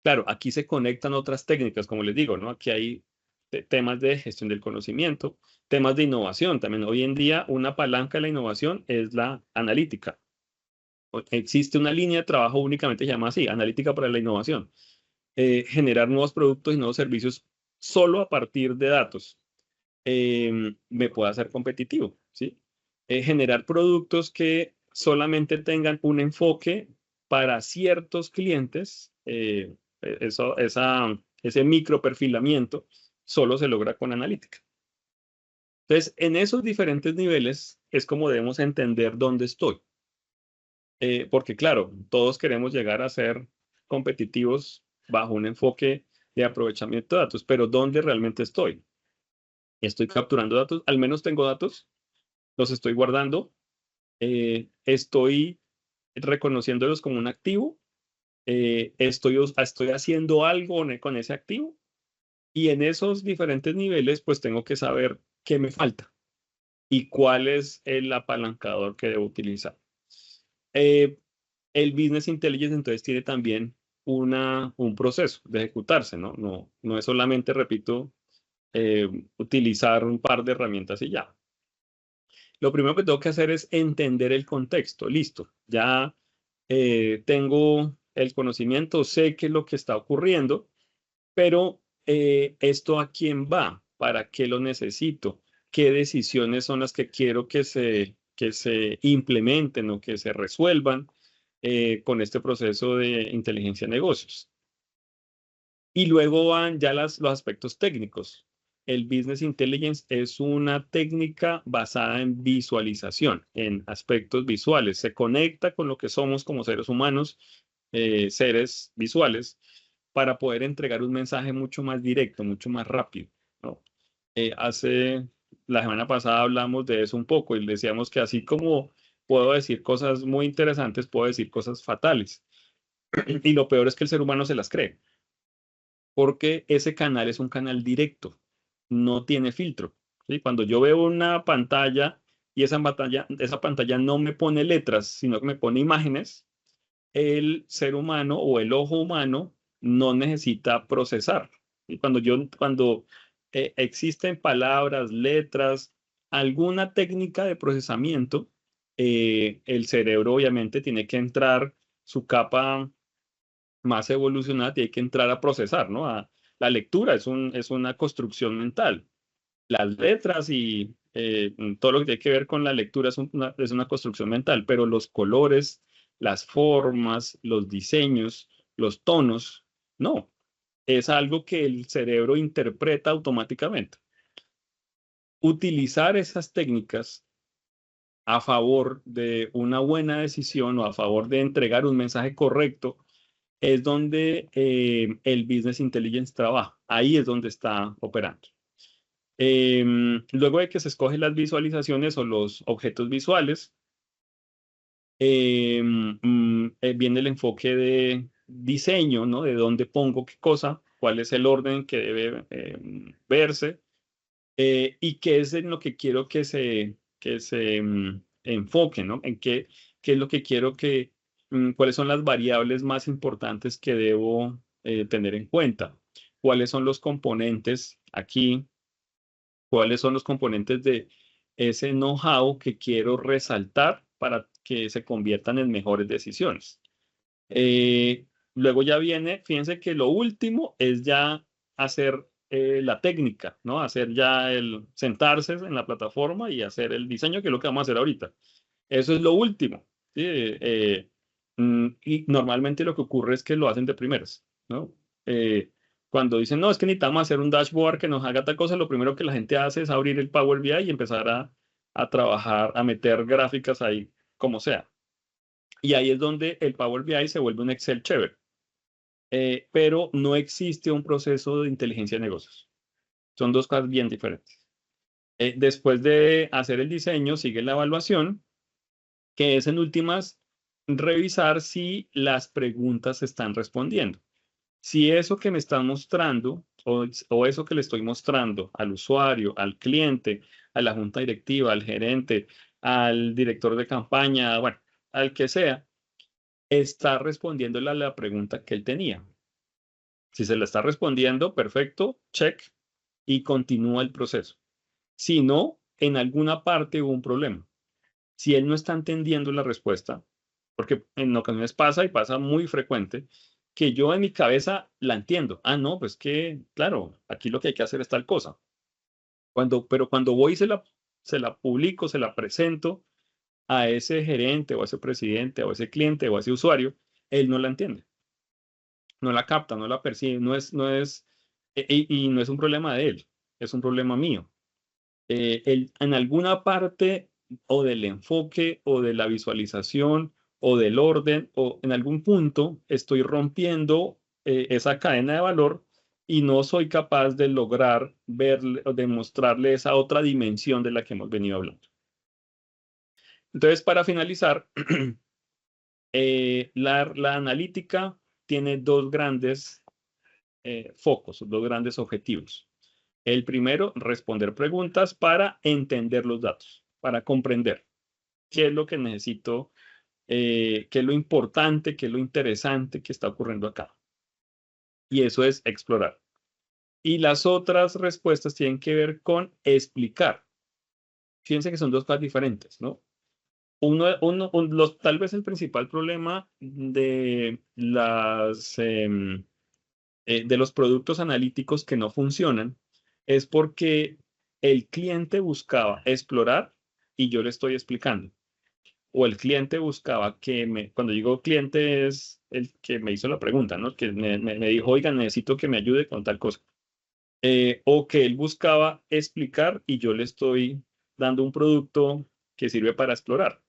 A: Claro, aquí se conectan otras técnicas, como les digo, ¿no? Aquí hay temas de gestión del conocimiento, temas de innovación. También hoy en día una palanca de la innovación es la analítica. Existe una línea de trabajo únicamente llamada así, analítica para la innovación. Generar nuevos productos y nuevos servicios solo a partir de datos me puede hacer competitivo, ¿sí? Generar productos que solamente tengan un enfoque para ciertos clientes, ese micro perfilamiento, solo se logra con analítica. Entonces, en esos diferentes niveles es como debemos entender dónde estoy. Porque claro, todos queremos llegar a ser competitivos bajo un enfoque de aprovechamiento de datos, pero ¿dónde realmente estoy? ¿Estoy capturando datos? ¿Al menos tengo datos? ¿Los estoy guardando? ¿Estoy reconociéndolos como un activo? ¿Estoy haciendo algo con ese activo? Y en esos diferentes niveles, pues tengo que saber qué me falta y cuál es el apalancador que debo utilizar. Eh, el Business Intelligence entonces tiene también un proceso de ejecutarse, ¿no? No es solamente, repito, utilizar un par de herramientas y ya. Lo primero que tengo que hacer es entender el contexto. Listo, ya tengo el conocimiento, sé qué es lo que está ocurriendo, pero ¿esto a quién va? ¿Para qué lo necesito? ¿Qué decisiones son las que quiero que se implementen o que se resuelvan con este proceso de inteligencia de negocios? Y luego van ya los aspectos técnicos. El Business Intelligence es una técnica basada en visualización, en aspectos visuales. Se conecta con lo que somos como seres humanos, seres visuales, para poder entregar un mensaje mucho más directo, mucho más rápido, ¿no? La semana pasada hablamos de eso un poco y decíamos que así como puedo decir cosas muy interesantes, puedo decir cosas fatales. Y lo peor es que el ser humano se las cree porque ese canal es un canal directo, no tiene filtro. ¿Sí? Cuando yo veo una pantalla y esa pantalla no me pone letras, sino que me pone imágenes, el ser humano o el ojo humano no necesita procesar. Y cuando existen palabras, letras, alguna técnica de procesamiento, el cerebro obviamente tiene que entrar su capa más evolucionada y hay que entrar a procesar, ¿no? La lectura es una construcción mental. Las letras y todo lo que tiene que ver con la lectura es una construcción mental, pero los colores, las formas, los diseños, los tonos, no. Es algo que el cerebro interpreta automáticamente. Utilizar esas técnicas a favor de una buena decisión o a favor de entregar un mensaje correcto es donde el Business Intelligence trabaja. Ahí es donde está operando. Luego de que se escogen las visualizaciones o los objetos visuales, viene el enfoque de diseño, ¿no? De dónde pongo qué cosa, cuál es el orden que debe verse y qué es en lo que quiero que se enfoque, ¿no? En qué es lo que quiero cuáles son las variables más importantes que debo tener en cuenta, cuáles son los componentes aquí, cuáles son los componentes de ese know-how que quiero resaltar para que se conviertan en mejores decisiones. Luego ya viene, fíjense que lo último es ya hacer la técnica, ¿no? Hacer ya el sentarse en la plataforma y hacer el diseño, que es lo que vamos a hacer ahorita. Eso es lo último, ¿sí? Y normalmente lo que ocurre es que lo hacen de primeras, ¿no? Eh, Cuando dicen, no, es que necesitamos hacer un dashboard que nos haga tal cosa, lo primero que la gente hace es abrir el Power BI y empezar a trabajar, a meter gráficas ahí, como sea. Y ahí es donde el Power BI se vuelve un Excel chévere. Pero no existe un proceso de inteligencia de negocios. Son dos cosas bien diferentes. Después de hacer el diseño, sigue la evaluación, que es en últimas revisar si las preguntas se están respondiendo. Si eso que me están mostrando o eso que le estoy mostrando al usuario, al cliente, a la junta directiva, al gerente, al director de campaña, bueno, al que sea, está respondiéndole a la pregunta que él tenía. Si se la está respondiendo, perfecto, check y continúa el proceso. Si no, en alguna parte hubo un problema. Si él no está entendiendo la respuesta, porque en ocasiones pasa y pasa muy frecuente, que yo en mi cabeza la entiendo. Ah, no, pues que, claro, aquí lo que hay que hacer es tal cosa. Pero cuando voy y se la publico, se la presento a ese gerente o a ese presidente o a ese cliente o a ese usuario, él no la entiende, no la capta, no la percibe, no es Y no es un problema de él, es un problema mío. En alguna parte o del enfoque o de la visualización o del orden o en algún punto estoy rompiendo esa cadena de valor y no soy capaz de lograr verle o demostrarle esa otra dimensión de la que hemos venido hablando. Entonces, para finalizar, la analítica tiene dos grandes focos, dos grandes objetivos. El primero, responder preguntas para entender los datos, para comprender qué es lo que necesito, qué es lo importante, qué es lo interesante que está ocurriendo acá. Y eso es explorar. Y las otras respuestas tienen que ver con explicar. Fíjense que son dos cosas diferentes, ¿no? Tal vez el principal problema de los productos analíticos que no funcionan es porque el cliente buscaba explorar y yo le estoy explicando. O el cliente buscaba cuando digo cliente es el que me hizo la pregunta, ¿no? Que me dijo, oiga, necesito que me ayude con tal cosa. O que él buscaba explicar y yo le estoy dando un producto que sirve para explorar.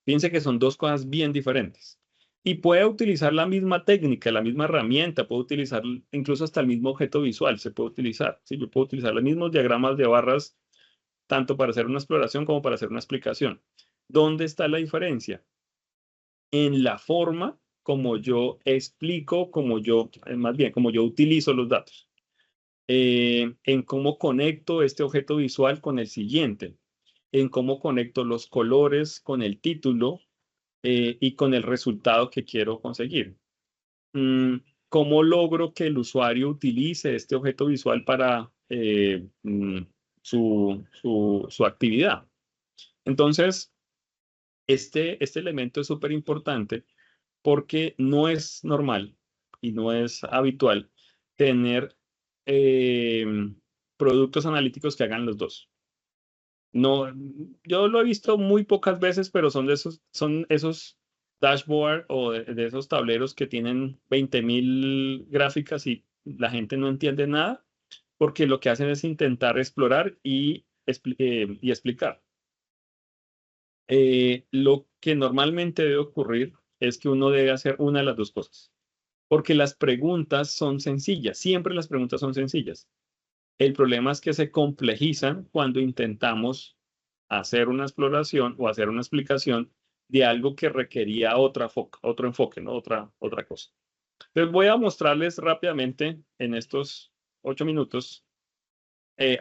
A: Fíjense que son dos cosas bien diferentes. Y puede utilizar la misma técnica, la misma herramienta, puede utilizar incluso hasta el mismo objeto visual, se puede utilizar. ¿Sí? Yo puedo utilizar los mismos diagramas de barras, tanto para hacer una exploración como para hacer una explicación. ¿Dónde está la diferencia? En la forma como yo explico, más bien, como yo utilizo los datos. En cómo conecto este objeto visual con el siguiente, en cómo conecto los colores con el título y con el resultado que quiero conseguir. Mm, ¿Cómo logro que el usuario utilice este objeto visual para su actividad? Entonces, este elemento es súper importante porque no es normal y no es habitual tener eh, productos analíticos que hagan los dos. No, yo lo he visto muy pocas veces, pero son esos dashboard o de esos tableros que tienen 20.000 gráficas y la gente no entiende nada, porque lo que hacen es intentar explorar y explicar. Lo que normalmente debe ocurrir es que uno debe hacer una de las dos cosas, porque las preguntas son sencillas, siempre las preguntas son sencillas. El problema es que se complejizan cuando intentamos hacer una exploración o hacer una explicación de algo que requería otro enfoque, ¿no? Otra cosa. Les voy a mostrarles rápidamente en estos 8 minutos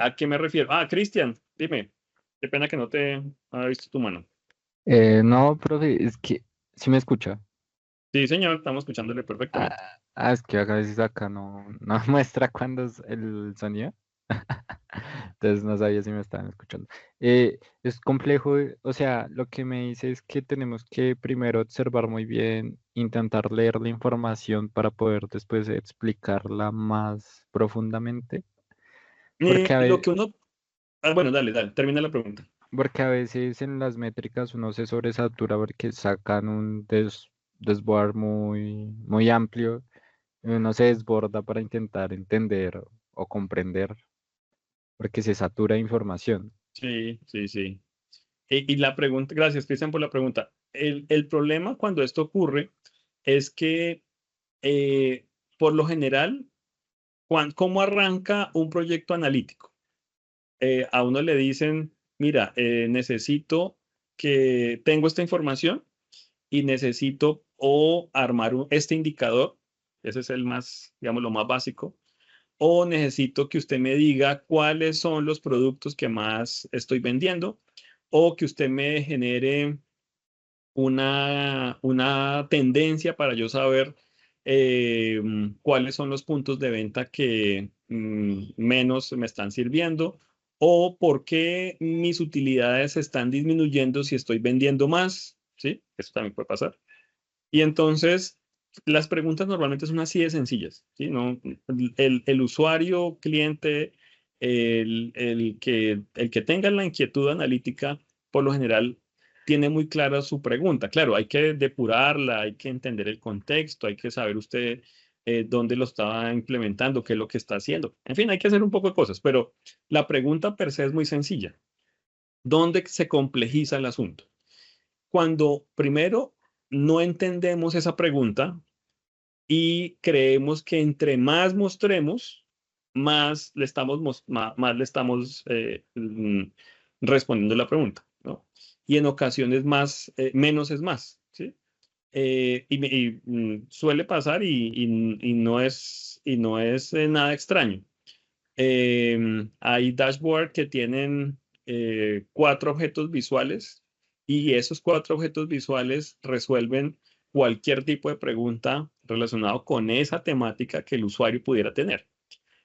A: a qué me refiero. Ah, Cristian, dime. Qué pena que no te haya visto tu mano.
B: No, profe, es que sí me escucha.
A: Sí, señor, estamos escuchándole
B: Ah,
A: perfectamente.
B: es que a veces acá no muestra cuándo es el sonido. Entonces no sabía si me estaban escuchando. Es complejo, o sea, lo que me dice es que tenemos que primero observar muy bien, intentar leer la información para poder después explicarla más profundamente. Porque a
A: Lo
B: ve-
A: que uno... Ah, bueno, dale, dale, termina la pregunta.
B: Porque a veces en las métricas uno se sobresatura porque sacan un desboard muy amplio y uno se desborda para intentar entender o comprender porque se satura de información.
A: Sí, sí, sí. Y la pregunta, gracias, Cristian, por la pregunta. El problema cuando esto ocurre es que, eh, por lo general, ¿cómo arranca un proyecto analítico? A uno le dicen, mira, necesito que tengo esta información y necesito o armar este indicador, ese es el más, digamos, lo más básico, o necesito que usted me diga cuáles son los productos que más estoy vendiendo, o que usted me genere una tendencia para yo saber cuáles son los puntos de venta que menos me están sirviendo o por qué mis utilidades están disminuyendo si estoy vendiendo más, ¿sí? Eso también puede pasar. Y entonces, las preguntas normalmente son así de sencillas, ¿sí? No, el usuario, cliente, el que tenga la inquietud analítica, por lo general, tiene muy clara su pregunta. Claro, hay que depurarla, hay que entender el contexto, hay que saber usted dónde lo está implementando, qué es lo que está haciendo. En fin, hay que hacer un poco de cosas, pero la pregunta per se es muy sencilla. ¿Dónde se complejiza el asunto? Cuando primero no entendemos esa pregunta y creemos que entre más mostremos, más le estamos, más le estamos respondiendo la pregunta, ¿no? Y en ocasiones más, menos es más, ¿sí? Suele pasar y no es nada extraño. Hay dashboard que tienen 4 objetos visuales y esos 4 objetos visuales resuelven cualquier tipo de pregunta relacionado con esa temática que el usuario pudiera tener.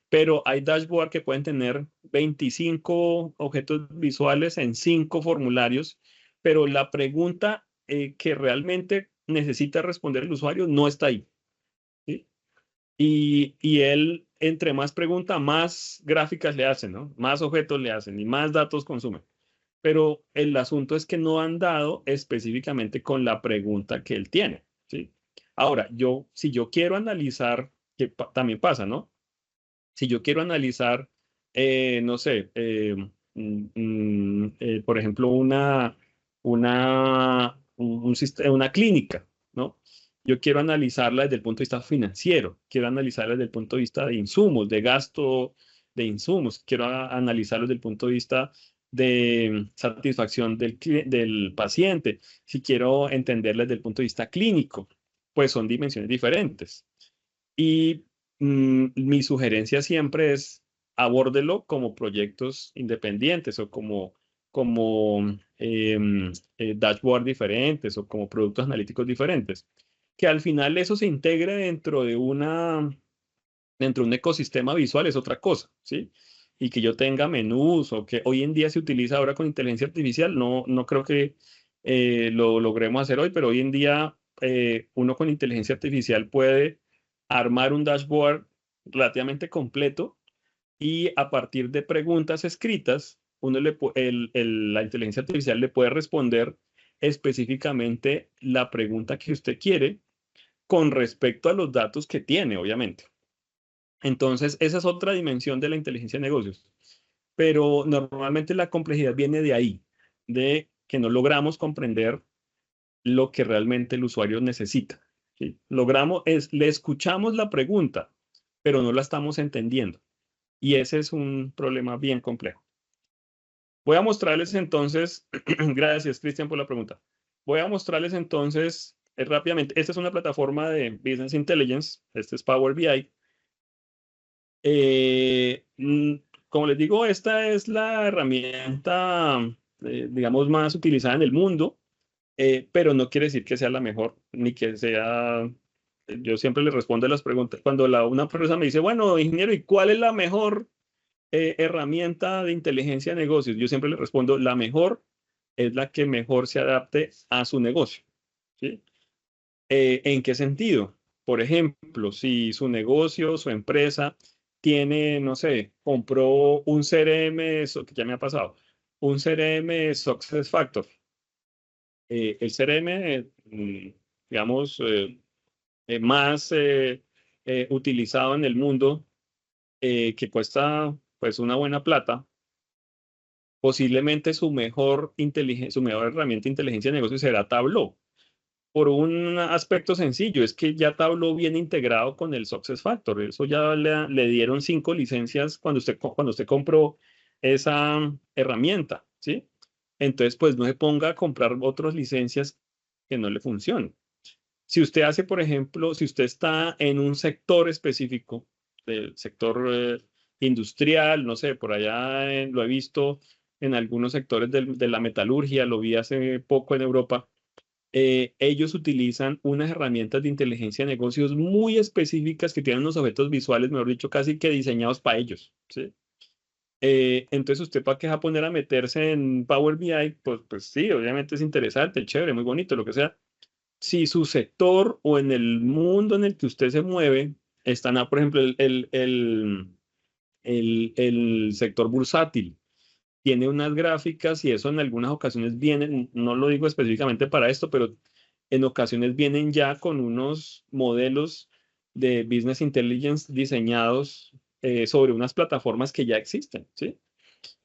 A: Pero hay dashboard que pueden tener 25 objetos visuales en 5 formularios, pero la pregunta que realmente necesita responder el usuario no está ahí, ¿sí? Y él, entre más pregunta, más gráficas le hacen, ¿no? Más objetos le hacen y más datos consumen. Pero el asunto es que no han dado específicamente con la pregunta que él tiene, ¿sí? Ahora, si yo quiero analizar, que también pasa, ¿no? Si yo quiero analizar, no sé, por ejemplo, una clínica, ¿no? Yo quiero analizarla desde el punto de vista financiero, quiero analizarla desde el punto de vista de insumos, de gasto de insumos, quiero analizarlo desde el punto de vista de satisfacción del paciente, si quiero entenderla desde el punto de vista clínico, pues son dimensiones diferentes. Y mi sugerencia siempre es abórdelo como proyectos independientes o como dashboard diferentes o como productos analíticos diferentes. Que al final eso se integre dentro de un ecosistema visual es otra cosa, ¿sí? Y que yo tenga menús o que hoy en día se utiliza ahora con inteligencia artificial, no creo que lo logremos hacer hoy, pero hoy en día uno con inteligencia artificial puede armar un dashboard relativamente completo y a partir de preguntas escritas, la inteligencia artificial le puede responder específicamente la pregunta que usted quiere con respecto a los datos que tiene, obviamente. Entonces, esa es otra dimensión de la inteligencia de negocios. Pero normalmente la complejidad viene de ahí, de que no logramos comprender lo que realmente el usuario necesita, ¿sí? Le escuchamos la pregunta, pero no la estamos entendiendo. Y ese es un problema bien complejo. Voy a mostrarles entonces, gracias Cristian por la pregunta. Voy a mostrarles entonces rápidamente, esta es una plataforma de Business Intelligence, este es Power BI. Eh, mm, Como les digo, esta es la herramienta, digamos, más utilizada en el mundo, pero no quiere decir que sea la mejor, ni que sea, yo siempre le respondo a las preguntas. Cuando una persona me dice, bueno, ingeniero, ¿y cuál es la mejor herramienta de inteligencia de negocios? Yo siempre le respondo, la mejor es la que mejor se adapte a su negocio, ¿sí? ¿En qué sentido? Por ejemplo, si su negocio, su empresa tiene, no sé, compró un CRM, eso que ya me ha pasado, un CRM Success Factor. El CRM, digamos, más utilizado en el mundo, que cuesta pues una buena plata, posiblemente su mejor herramienta de inteligencia de negocios será Tableau. Por un aspecto sencillo, es que ya Tableau viene integrado con el Success Factor. Eso ya le dieron 5 licencias cuando usted compró esa herramienta, ¿sí? Entonces, pues no se ponga a comprar otras licencias que no le funcionen. Si usted hace, por ejemplo, si usted está en un sector específico, del sector industrial, no sé, por allá lo he visto en algunos sectores de la metalurgia, lo vi hace poco en Europa. Ellos utilizan unas herramientas de inteligencia de negocios muy específicas que tienen unos objetos visuales, mejor dicho, casi que diseñados para ellos, ¿sí? Entonces, ¿usted para qué va a poner a meterse en Power BI? Pues sí, obviamente es interesante, chévere, muy bonito, lo que sea. Si su sector o en el mundo en el que usted se mueve, por ejemplo, el sector bursátil tiene unas gráficas y eso en algunas ocasiones vienen, no lo digo específicamente para esto, pero en ocasiones vienen ya con unos modelos de Business Intelligence diseñados sobre unas plataformas que ya existen, ¿sí?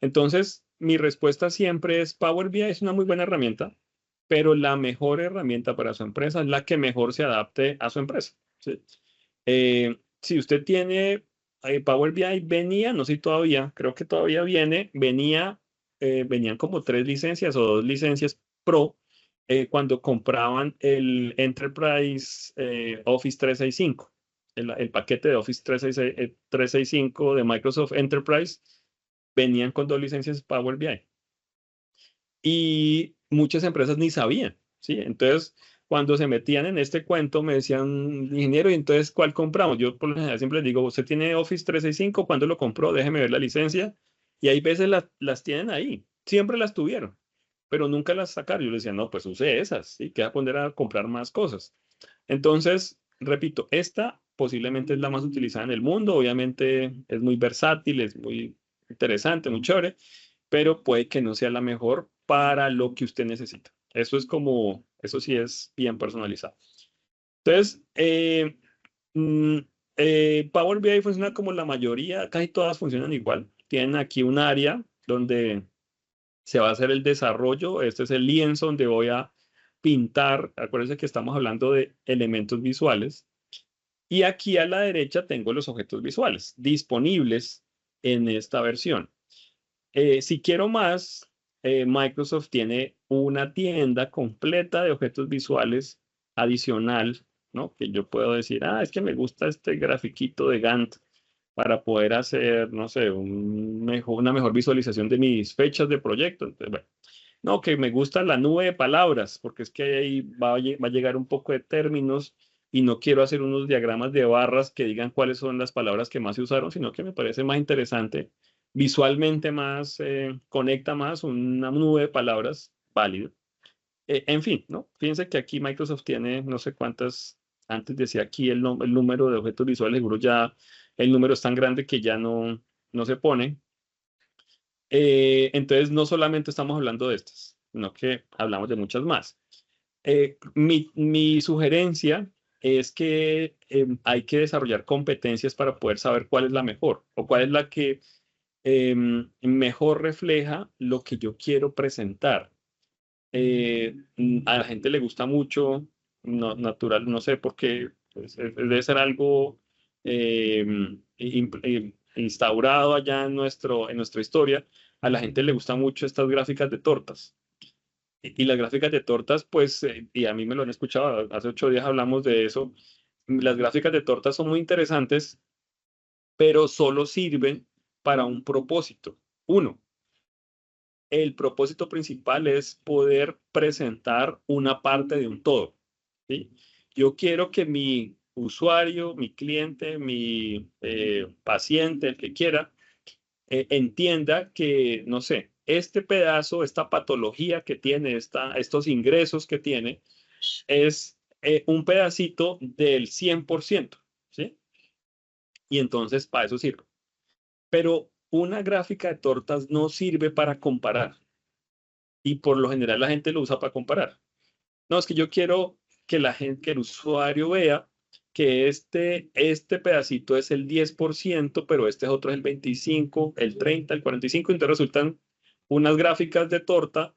A: Entonces, mi respuesta siempre es Power BI es una muy buena herramienta, pero la mejor herramienta para su empresa es la que mejor se adapte a su empresa, ¿sí? Si usted tiene Power BI, venía, no sé si todavía, creo que todavía venían como 3 licencias o 2 licencias Pro cuando compraban el Enterprise Office 365, el paquete de Office 365 de Microsoft Enterprise venían con 2 licencias Power BI y muchas empresas ni sabían, ¿sí? Entonces, cuando se metían en este cuento, me decían, ingeniero, ¿y entonces cuál compramos? Yo por lo general siempre les digo, ¿usted tiene Office 365? ¿Cuándo lo compró? Déjeme ver la licencia. Y hay veces las tienen ahí, siempre las tuvieron, pero nunca las sacaron. Yo les decía, no, pues use esas, ¿sí? Que va a poner a comprar más cosas. Entonces, repito, esta posiblemente es la más utilizada en el mundo, obviamente es muy versátil, es muy interesante, muy chévere, pero puede que no sea la mejor para lo que usted necesita. Eso sí es bien personalizado. Entonces, mm, Power BI funciona como la mayoría, casi todas funcionan igual. Tienen aquí un área donde se va a hacer el desarrollo. Este es el lienzo donde voy a pintar. Acuérdense que estamos hablando de elementos visuales. Y aquí a la derecha tengo los objetos visuales disponibles en esta versión. Si quiero más, Microsoft tiene una tienda completa de objetos visuales adicional, ¿no? Que yo puedo decir, es que me gusta este grafiquito de Gantt para poder hacer, no sé, una mejor visualización de mis fechas de proyecto. Entonces, bueno, no, que me gusta la nube de palabras, porque es que ahí va a llegar un poco de términos y no quiero hacer unos diagramas de barras que digan cuáles son las palabras que más se usaron, sino que me parece más interesante, visualmente más, conecta más una nube de palabras válido. En fin, ¿no? Fíjense que aquí Microsoft tiene no sé cuántas, antes decía aquí el número de objetos visuales, seguro ya el número es tan grande que ya no se pone. Entonces, no solamente estamos hablando de estas, sino que hablamos de muchas más. Mi sugerencia es que hay que desarrollar competencias para poder saber cuál es la mejor o cuál es la que mejor refleja lo que yo quiero presentar. A la gente le gusta mucho, natural, no sé por qué, pues, debe ser algo instaurado allá en nuestra historia. A la gente le gusta mucho estas gráficas de tortas. Y las gráficas de tortas, pues, y a mí me lo han escuchado, hace 8 días hablamos de eso. Las gráficas de tortas son muy interesantes, pero solo sirven para un propósito. Uno, el propósito principal es poder presentar una parte de un todo, ¿sí? Yo quiero que mi usuario, mi cliente, mi paciente, el que quiera, entienda que, no sé, este pedazo, esta patología que tiene, estos ingresos que tiene, es un pedacito del 100%, ¿sí? Y entonces para eso sirve. Pero una gráfica de tortas no sirve para comparar y por lo general la gente lo usa para comparar. No, es que yo quiero que la gente, que el usuario vea que este pedacito es el 10%, pero este otro es el 25, el 30, el 45, entonces resultan unas gráficas de torta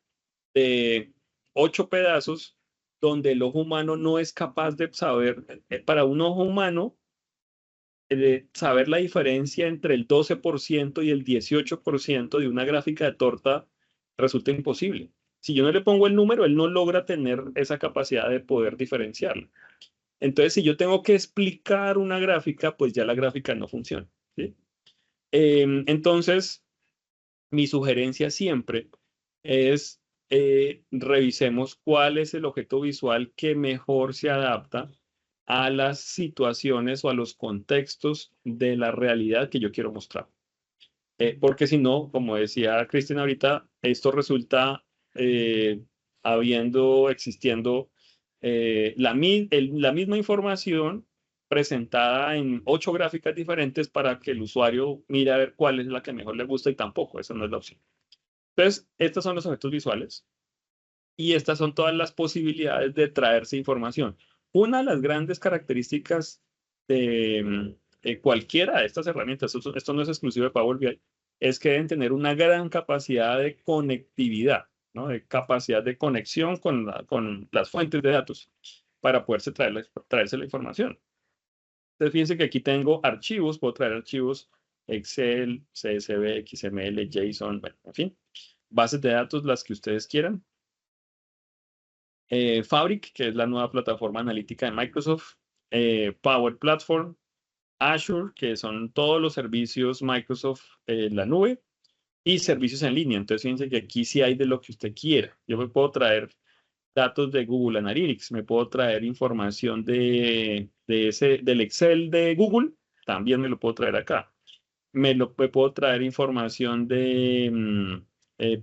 A: de 8 pedazos donde el ojo humano no es capaz de saber, para un ojo humano, saber la diferencia entre el 12% y el 18% de una gráfica de torta resulta imposible. Si yo no le pongo el número, él no logra tener esa capacidad de poder diferenciarla. Entonces, si yo tengo que explicar una gráfica, pues ya la gráfica no funciona, ¿sí? Entonces, mi sugerencia siempre es revisemos cuál es el objeto visual que mejor se adapta a las situaciones o a los contextos de la realidad que yo quiero mostrar. Porque si no, como decía Cristina ahorita, esto resulta eh, existiendo la misma información presentada en 8 gráficas diferentes para que el usuario mire a ver cuál es la que mejor le gusta y tampoco, esa no es la opción. Entonces, estos son los objetos visuales y estas son todas las posibilidades de traerse información. Una de las grandes características cualquiera de estas herramientas, esto no es exclusivo de Power BI, es que deben tener una gran capacidad de conectividad, ¿no? De capacidad de conexión con las fuentes de datos para poderse traerse la información. Entonces, fíjense que aquí tengo archivos, puedo traer archivos Excel, CSV, XML, JSON, bueno, en fin, bases de datos, las que ustedes quieran. Fabric, que es la nueva plataforma analítica de Microsoft, Power Platform, Azure, que son todos los servicios Microsoft en la nube, y servicios en línea. Entonces, fíjense que aquí sí hay de lo que usted quiera. Yo me puedo traer datos de Google Analytics, me puedo traer información del Excel de Google, también me lo puedo traer acá. Me puedo traer información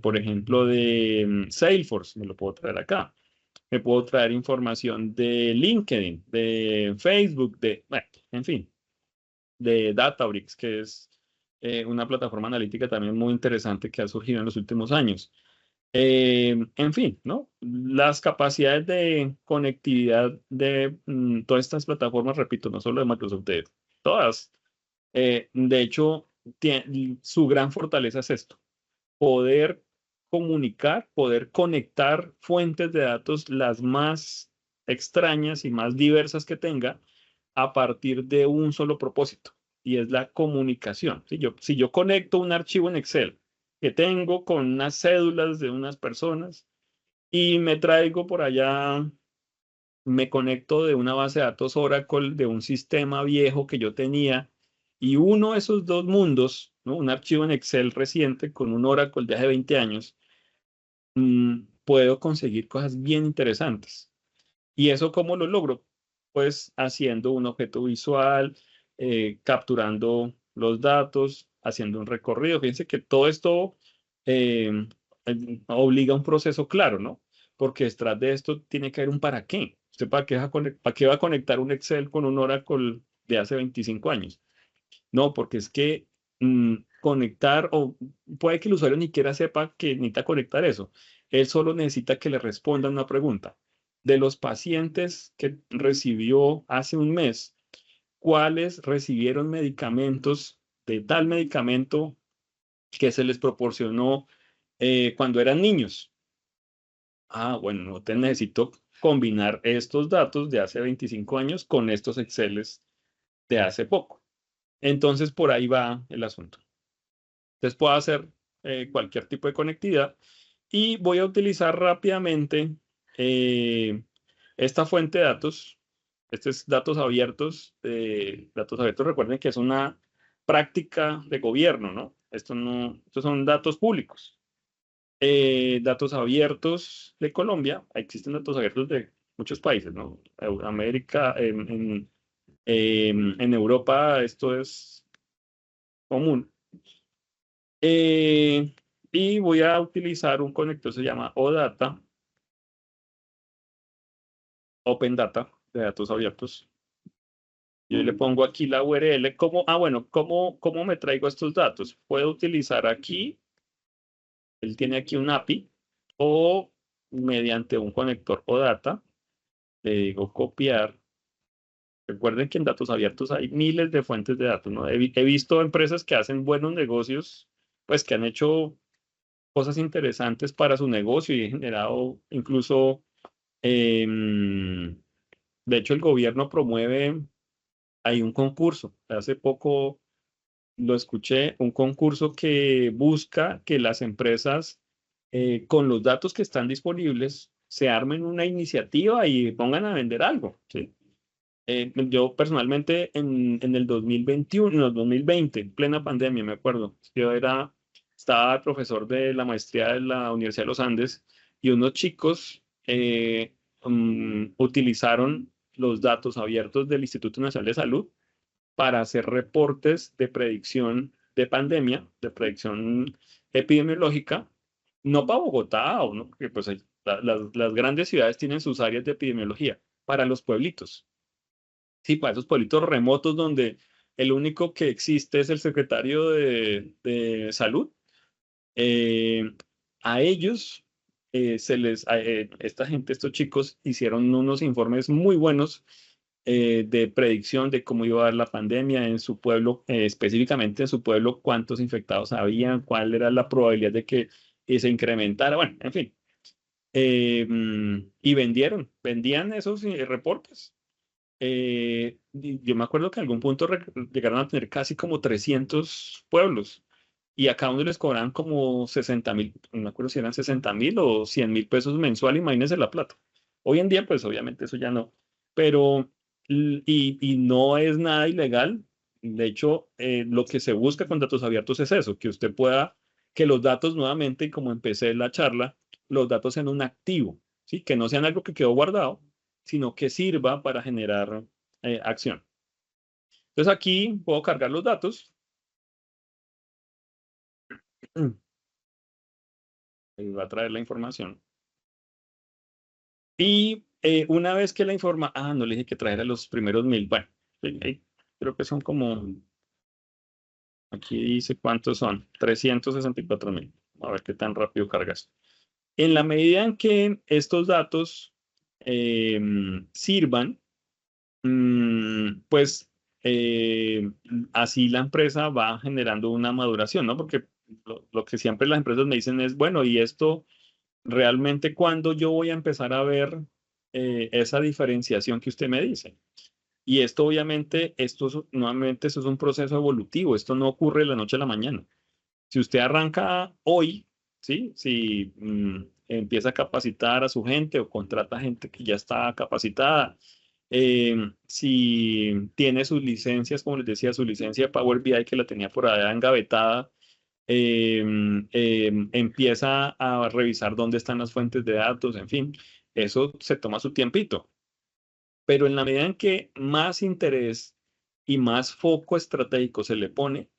A: por ejemplo, de Salesforce, me lo puedo traer acá. Me puedo traer información de LinkedIn, de Facebook, bueno, en fin, de Databricks, que es una plataforma analítica también muy interesante que ha surgido en los últimos años. En fin, ¿no? Las capacidades de conectividad de todas estas plataformas, repito, no solo de Microsoft, de todas. De hecho, su gran fortaleza es esto, poder comunicar, poder conectar fuentes de datos las más extrañas y más diversas que tenga a partir de un solo propósito, y es la comunicación. Si yo conecto un archivo en Excel que tengo con unas cédulas de unas personas y me traigo por allá, me conecto de una base de datos Oracle de un sistema viejo que yo tenía y uno de esos dos mundos, ¿no? Un archivo en Excel reciente con un Oracle de hace 20 años, puedo conseguir cosas bien interesantes. ¿Y eso cómo lo logro? Pues haciendo un objeto visual, capturando los datos, haciendo un recorrido. Fíjense que todo esto eh, obliga a un proceso claro, ¿no? Porque detrás de esto tiene que haber un para qué. ¿Usted para qué va a conectar un Excel con un Oracle de hace 25 años? No, porque es que conectar, o puede que el usuario ni siquiera sepa que necesita conectar eso. Él solo necesita que le respondan una pregunta. De los pacientes que recibió hace un mes, ¿cuáles recibieron medicamentos de tal medicamento que se les proporcionó cuando eran niños? Ah, bueno, no te necesito combinar estos datos de hace 25 años con estos Exceles de hace poco. Entonces, por ahí va el asunto. Entonces puedo hacer cualquier tipo de conectividad y voy a utilizar rápidamente eh, esta fuente de datos. Este es datos abiertos. Datos abiertos, recuerden que es una práctica de gobierno, ¿no? Esto no, estos son datos públicos. Datos abiertos de Colombia. Existen datos abiertos de muchos países, ¿no? América, en Europa esto es común. Y voy a utilizar un conector, se llama OData, Open Data, de datos abiertos. Yo le pongo aquí la URL. Bueno, ¿cómo me traigo estos datos? Puedo utilizar aquí, él tiene aquí un API, o mediante un conector OData, le digo copiar. Recuerden que en datos abiertos hay miles de fuentes de datos, ¿no? He visto empresas que hacen buenos negocios, pues que han hecho cosas interesantes para su negocio y han generado incluso, de hecho, el gobierno promueve, hay un concurso, hace poco lo escuché, un concurso que busca que las empresas, con los datos que están disponibles, se armen una iniciativa y pongan a vender algo, ¿sí? Yo personalmente en el 2021, en el 2020, en plena pandemia, me acuerdo, estaba profesor de la maestría de la Universidad de los Andes y unos chicos utilizaron los datos abiertos del Instituto Nacional de Salud para hacer reportes de predicción de pandemia, de predicción epidemiológica, no para Bogotá, o no, porque pues las grandes ciudades tienen sus áreas de epidemiología, para los pueblitos. Sí, para esos pueblitos remotos donde el único que existe es el secretario de salud. eh, a ellos esta gente, estos chicos hicieron unos informes muy buenos de predicción de cómo iba a dar la pandemia en su pueblo, específicamente en su pueblo, cuántos infectados habían, cuál era la probabilidad de que se incrementara, bueno, en fin. Y vendían esos reportes. Yo me acuerdo que en algún punto llegaron a tener casi como 300 pueblos y a cada uno les cobraban como 60.000, no me acuerdo si eran 60.000 o 100.000 pesos mensual, imagínense la plata. Hoy en día, pues obviamente eso ya no, pero y no es nada ilegal. De hecho, lo que se busca con datos abiertos es eso, que usted pueda, que los datos nuevamente, y como empecé la charla, los datos sean un activo, ¿sí? Que no sean algo que quedó guardado, sino que sirva para generar acción. Entonces aquí puedo cargar los datos. Y va a traer la información. Y una vez que la informa, no le dije que trajera los primeros 1.000. Bueno, creo que son como, aquí dice cuántos son, 364.000. A ver qué tan rápido cargas. En la medida en que estos datos sirvan, pues así la empresa va generando una maduración, ¿no? Porque lo que siempre las empresas me dicen es, bueno, ¿y esto realmente cuándo yo voy a empezar a ver esa diferenciación que usted me dice? Y esto obviamente, nuevamente, esto es un proceso evolutivo, esto no ocurre de la noche a la mañana. Si usted arranca hoy, ¿sí? Si empieza a capacitar a su gente o contrata gente que ya está capacitada, si tiene sus licencias, como les decía, su licencia de Power BI que la tenía por allá engavetada, empieza a revisar dónde están las fuentes de datos, en fin, eso se toma su tiempito. Pero en la medida en que más interés y más foco estratégico se le pone,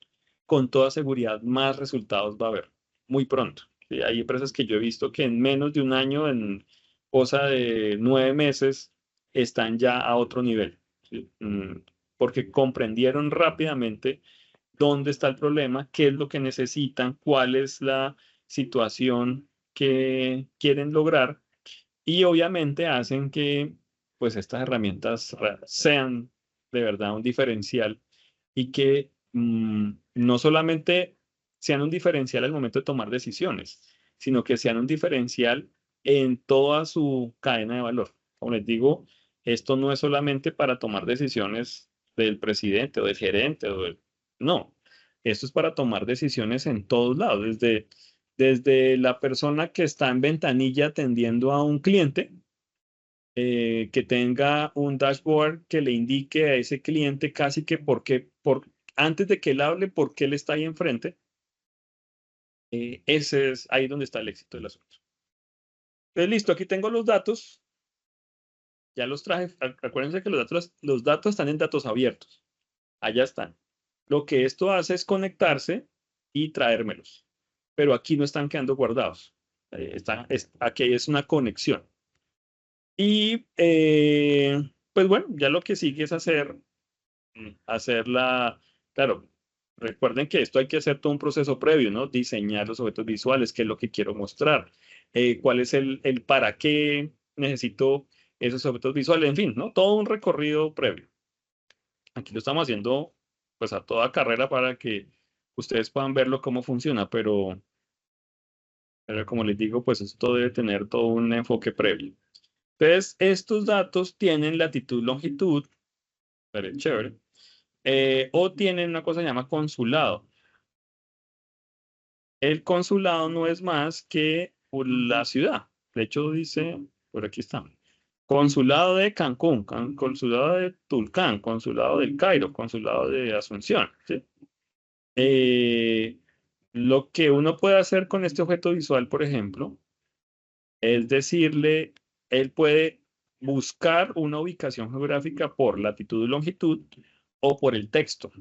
A: con toda seguridad más resultados va a haber muy pronto. ¿Sí? Hay empresas que yo he visto que en menos de un año, en cosa de 9 meses, están ya a otro nivel. ¿Sí? Porque comprendieron rápidamente dónde está el problema, qué es lo que necesitan, cuál es la situación que quieren lograr y obviamente hacen que pues estas herramientas sean de verdad un diferencial y que no solamente sean un diferencial al momento de tomar decisiones, sino que sean un diferencial en toda su cadena de valor. Como les digo, esto no es solamente para tomar decisiones del presidente o del gerente no, esto es para tomar decisiones en todos lados, desde la persona que está en ventanilla atendiendo a un cliente, que tenga un dashboard que le indique a ese cliente casi que antes de que él hable, por qué él está ahí enfrente. Ese es ahí donde está el éxito del asunto. Entonces, listo, aquí tengo los datos. Ya los traje. Acuérdense que los datos están en datos abiertos. Allá están. Lo que esto hace es conectarse y traérmelos. Pero aquí no están quedando guardados. Aquí es una conexión. Y pues bueno, ya lo que sigue es claro, recuerden que esto hay que hacer todo un proceso previo, ¿no? Diseñar los objetos visuales, qué es lo que quiero mostrar, cuál es el para qué necesito esos objetos visuales, en fin, ¿no? Todo un recorrido previo. Aquí lo estamos haciendo pues a toda carrera para que ustedes puedan verlo cómo funciona, pero como les digo, pues esto debe tener todo un enfoque previo. Entonces, estos datos tienen latitud, longitud, pero chévere, o tienen una cosa que se llama consulado. El consulado no es más que la ciudad. De hecho, dice, por aquí está, consulado de Cancún, consulado de Tulcán, consulado del Cairo, consulado de Asunción. ¿Sí? Eh, lo que uno puede hacer con este objeto visual, por ejemplo, es decirle, él puede buscar una ubicación geográfica por latitud y longitud o por el texto.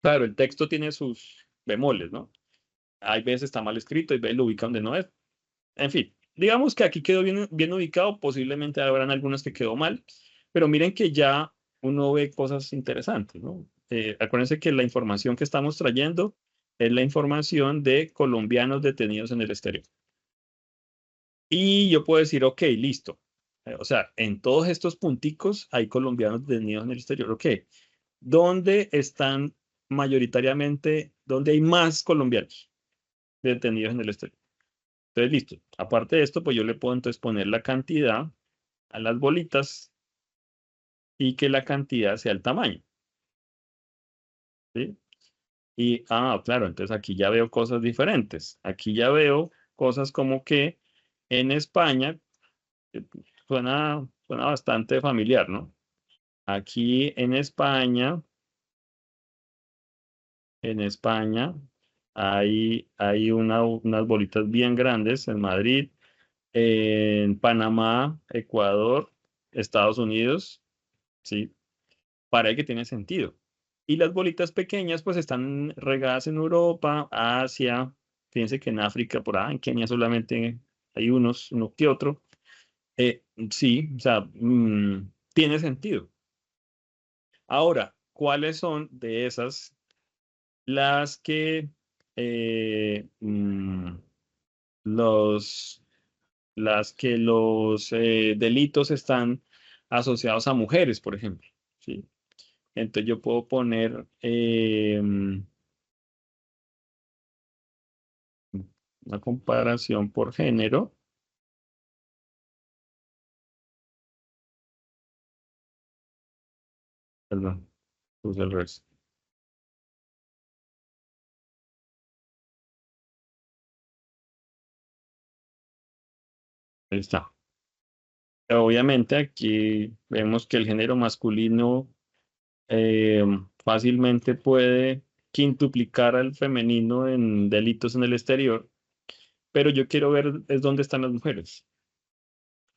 A: Claro, el texto tiene sus bemoles, ¿no? Hay veces está mal escrito, y veces lo ubica donde no es. En fin, digamos que aquí quedó bien ubicado, posiblemente habrán algunas que quedó mal, pero miren que ya uno ve cosas interesantes, ¿no? Acuérdense que la información que estamos trayendo es la información de colombianos detenidos en el exterior. Y yo puedo decir, ok, listo. O sea, en todos estos punticos hay colombianos detenidos en el exterior. Ok. ¿Dónde están mayoritariamente, dónde hay más colombianos detenidos en el exterior? Entonces, listo. Aparte de esto, pues yo le puedo entonces poner la cantidad a las bolitas y que la cantidad sea el tamaño. ¿Sí? Y, claro, entonces aquí ya veo cosas diferentes. Aquí ya veo cosas como que en España, eh, suena bastante familiar, ¿no? Aquí en España hay unas bolitas bien grandes en Madrid, en Panamá, Ecuador, Estados Unidos, ¿sí? Para ahí que tiene sentido. Y las bolitas pequeñas pues están regadas en Europa, Asia. Fíjense que en África, por ahí en Kenia solamente hay uno que otro. Sí, o sea, tiene sentido. Ahora, ¿cuáles son de esas las que eh, mm, los, los delitos están asociados a mujeres, por ejemplo? ¿Sí? Entonces yo puedo poner una comparación por género. Perdón, puse el resto. Ahí está. Obviamente aquí vemos que el género masculino eh, fácilmente puede quintuplicar al femenino en delitos en el exterior, pero yo quiero ver es dónde están las mujeres.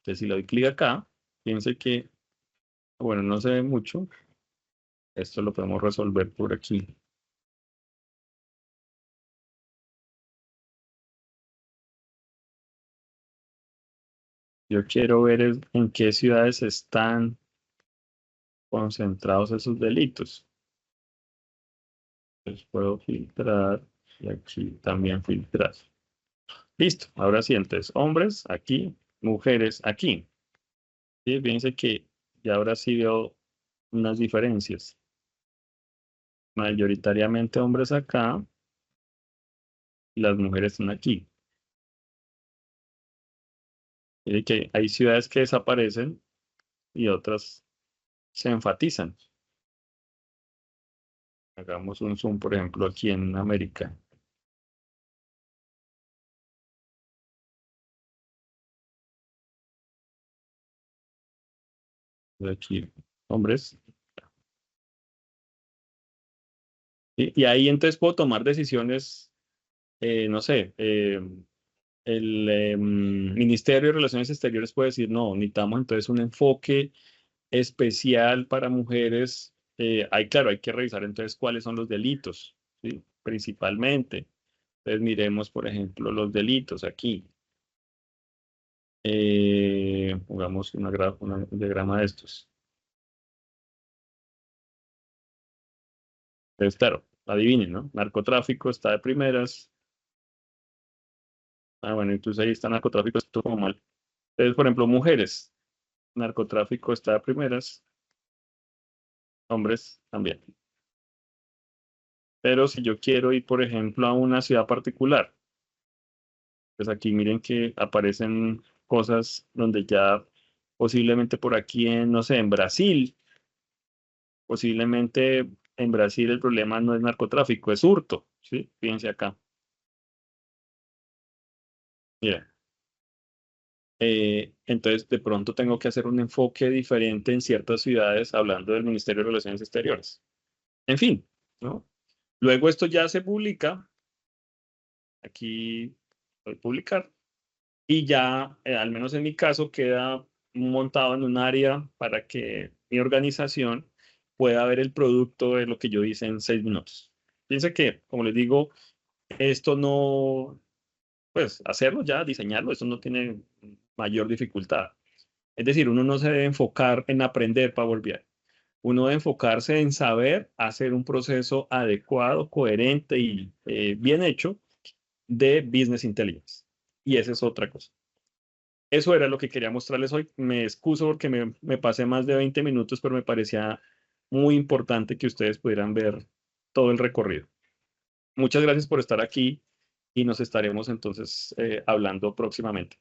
A: Entonces, si le doy clic acá, fíjense que, bueno, no se ve mucho. Esto lo podemos resolver por aquí. Yo quiero ver en qué ciudades están concentrados esos delitos. Entonces puedo filtrar y aquí también filtrar. Listo. Ahora sí, entonces, hombres aquí, mujeres aquí. Sí, fíjense que ya ahora sí veo unas diferencias. Mayoritariamente hombres acá y las mujeres están aquí. Mire que hay ciudades que desaparecen y otras se enfatizan. Hagamos un zoom, por ejemplo, aquí en América. Aquí, hombres. Y ahí entonces puedo tomar decisiones, no sé, el Ministerio de Relaciones Exteriores puede decir, no, necesitamos entonces un enfoque especial para mujeres. Claro, hay que revisar entonces cuáles son los delitos, ¿sí? Principalmente. Entonces miremos, por ejemplo, los delitos aquí. Pongamos un diagrama de estos. Entonces, claro, adivinen, ¿no? Narcotráfico está de primeras. Bueno, entonces ahí está narcotráfico, esto como mal. Entonces, por ejemplo, mujeres, narcotráfico está de primeras, hombres también. Pero si yo quiero ir, por ejemplo, a una ciudad particular, pues aquí miren que aparecen cosas donde ya posiblemente por aquí en, no sé, en Brasil, posiblemente en Brasil el problema no es narcotráfico, es hurto, ¿sí? Fíjense acá. Mira, entonces de pronto tengo que hacer un enfoque diferente en ciertas ciudades hablando del Ministerio de Relaciones Exteriores. En fin, ¿no? Luego esto ya se publica, aquí voy a publicar, y ya, al menos en mi caso, queda montado en un área para que mi organización pueda ver el producto de lo que yo hice en 6 minutos. Piensa que, como les digo, esto no, pues hacerlo ya, diseñarlo, eso no tiene mayor dificultad. Es decir, uno no se debe enfocar en aprender Power BI. Uno debe enfocarse en saber hacer un proceso adecuado, coherente y bien hecho de Business Intelligence. Y esa es otra cosa. Eso era lo que quería mostrarles hoy. Me excuso porque me pasé más de 20 minutos, pero me parecía muy importante que ustedes pudieran ver todo el recorrido. Muchas gracias por estar aquí y nos estaremos entonces hablando próximamente.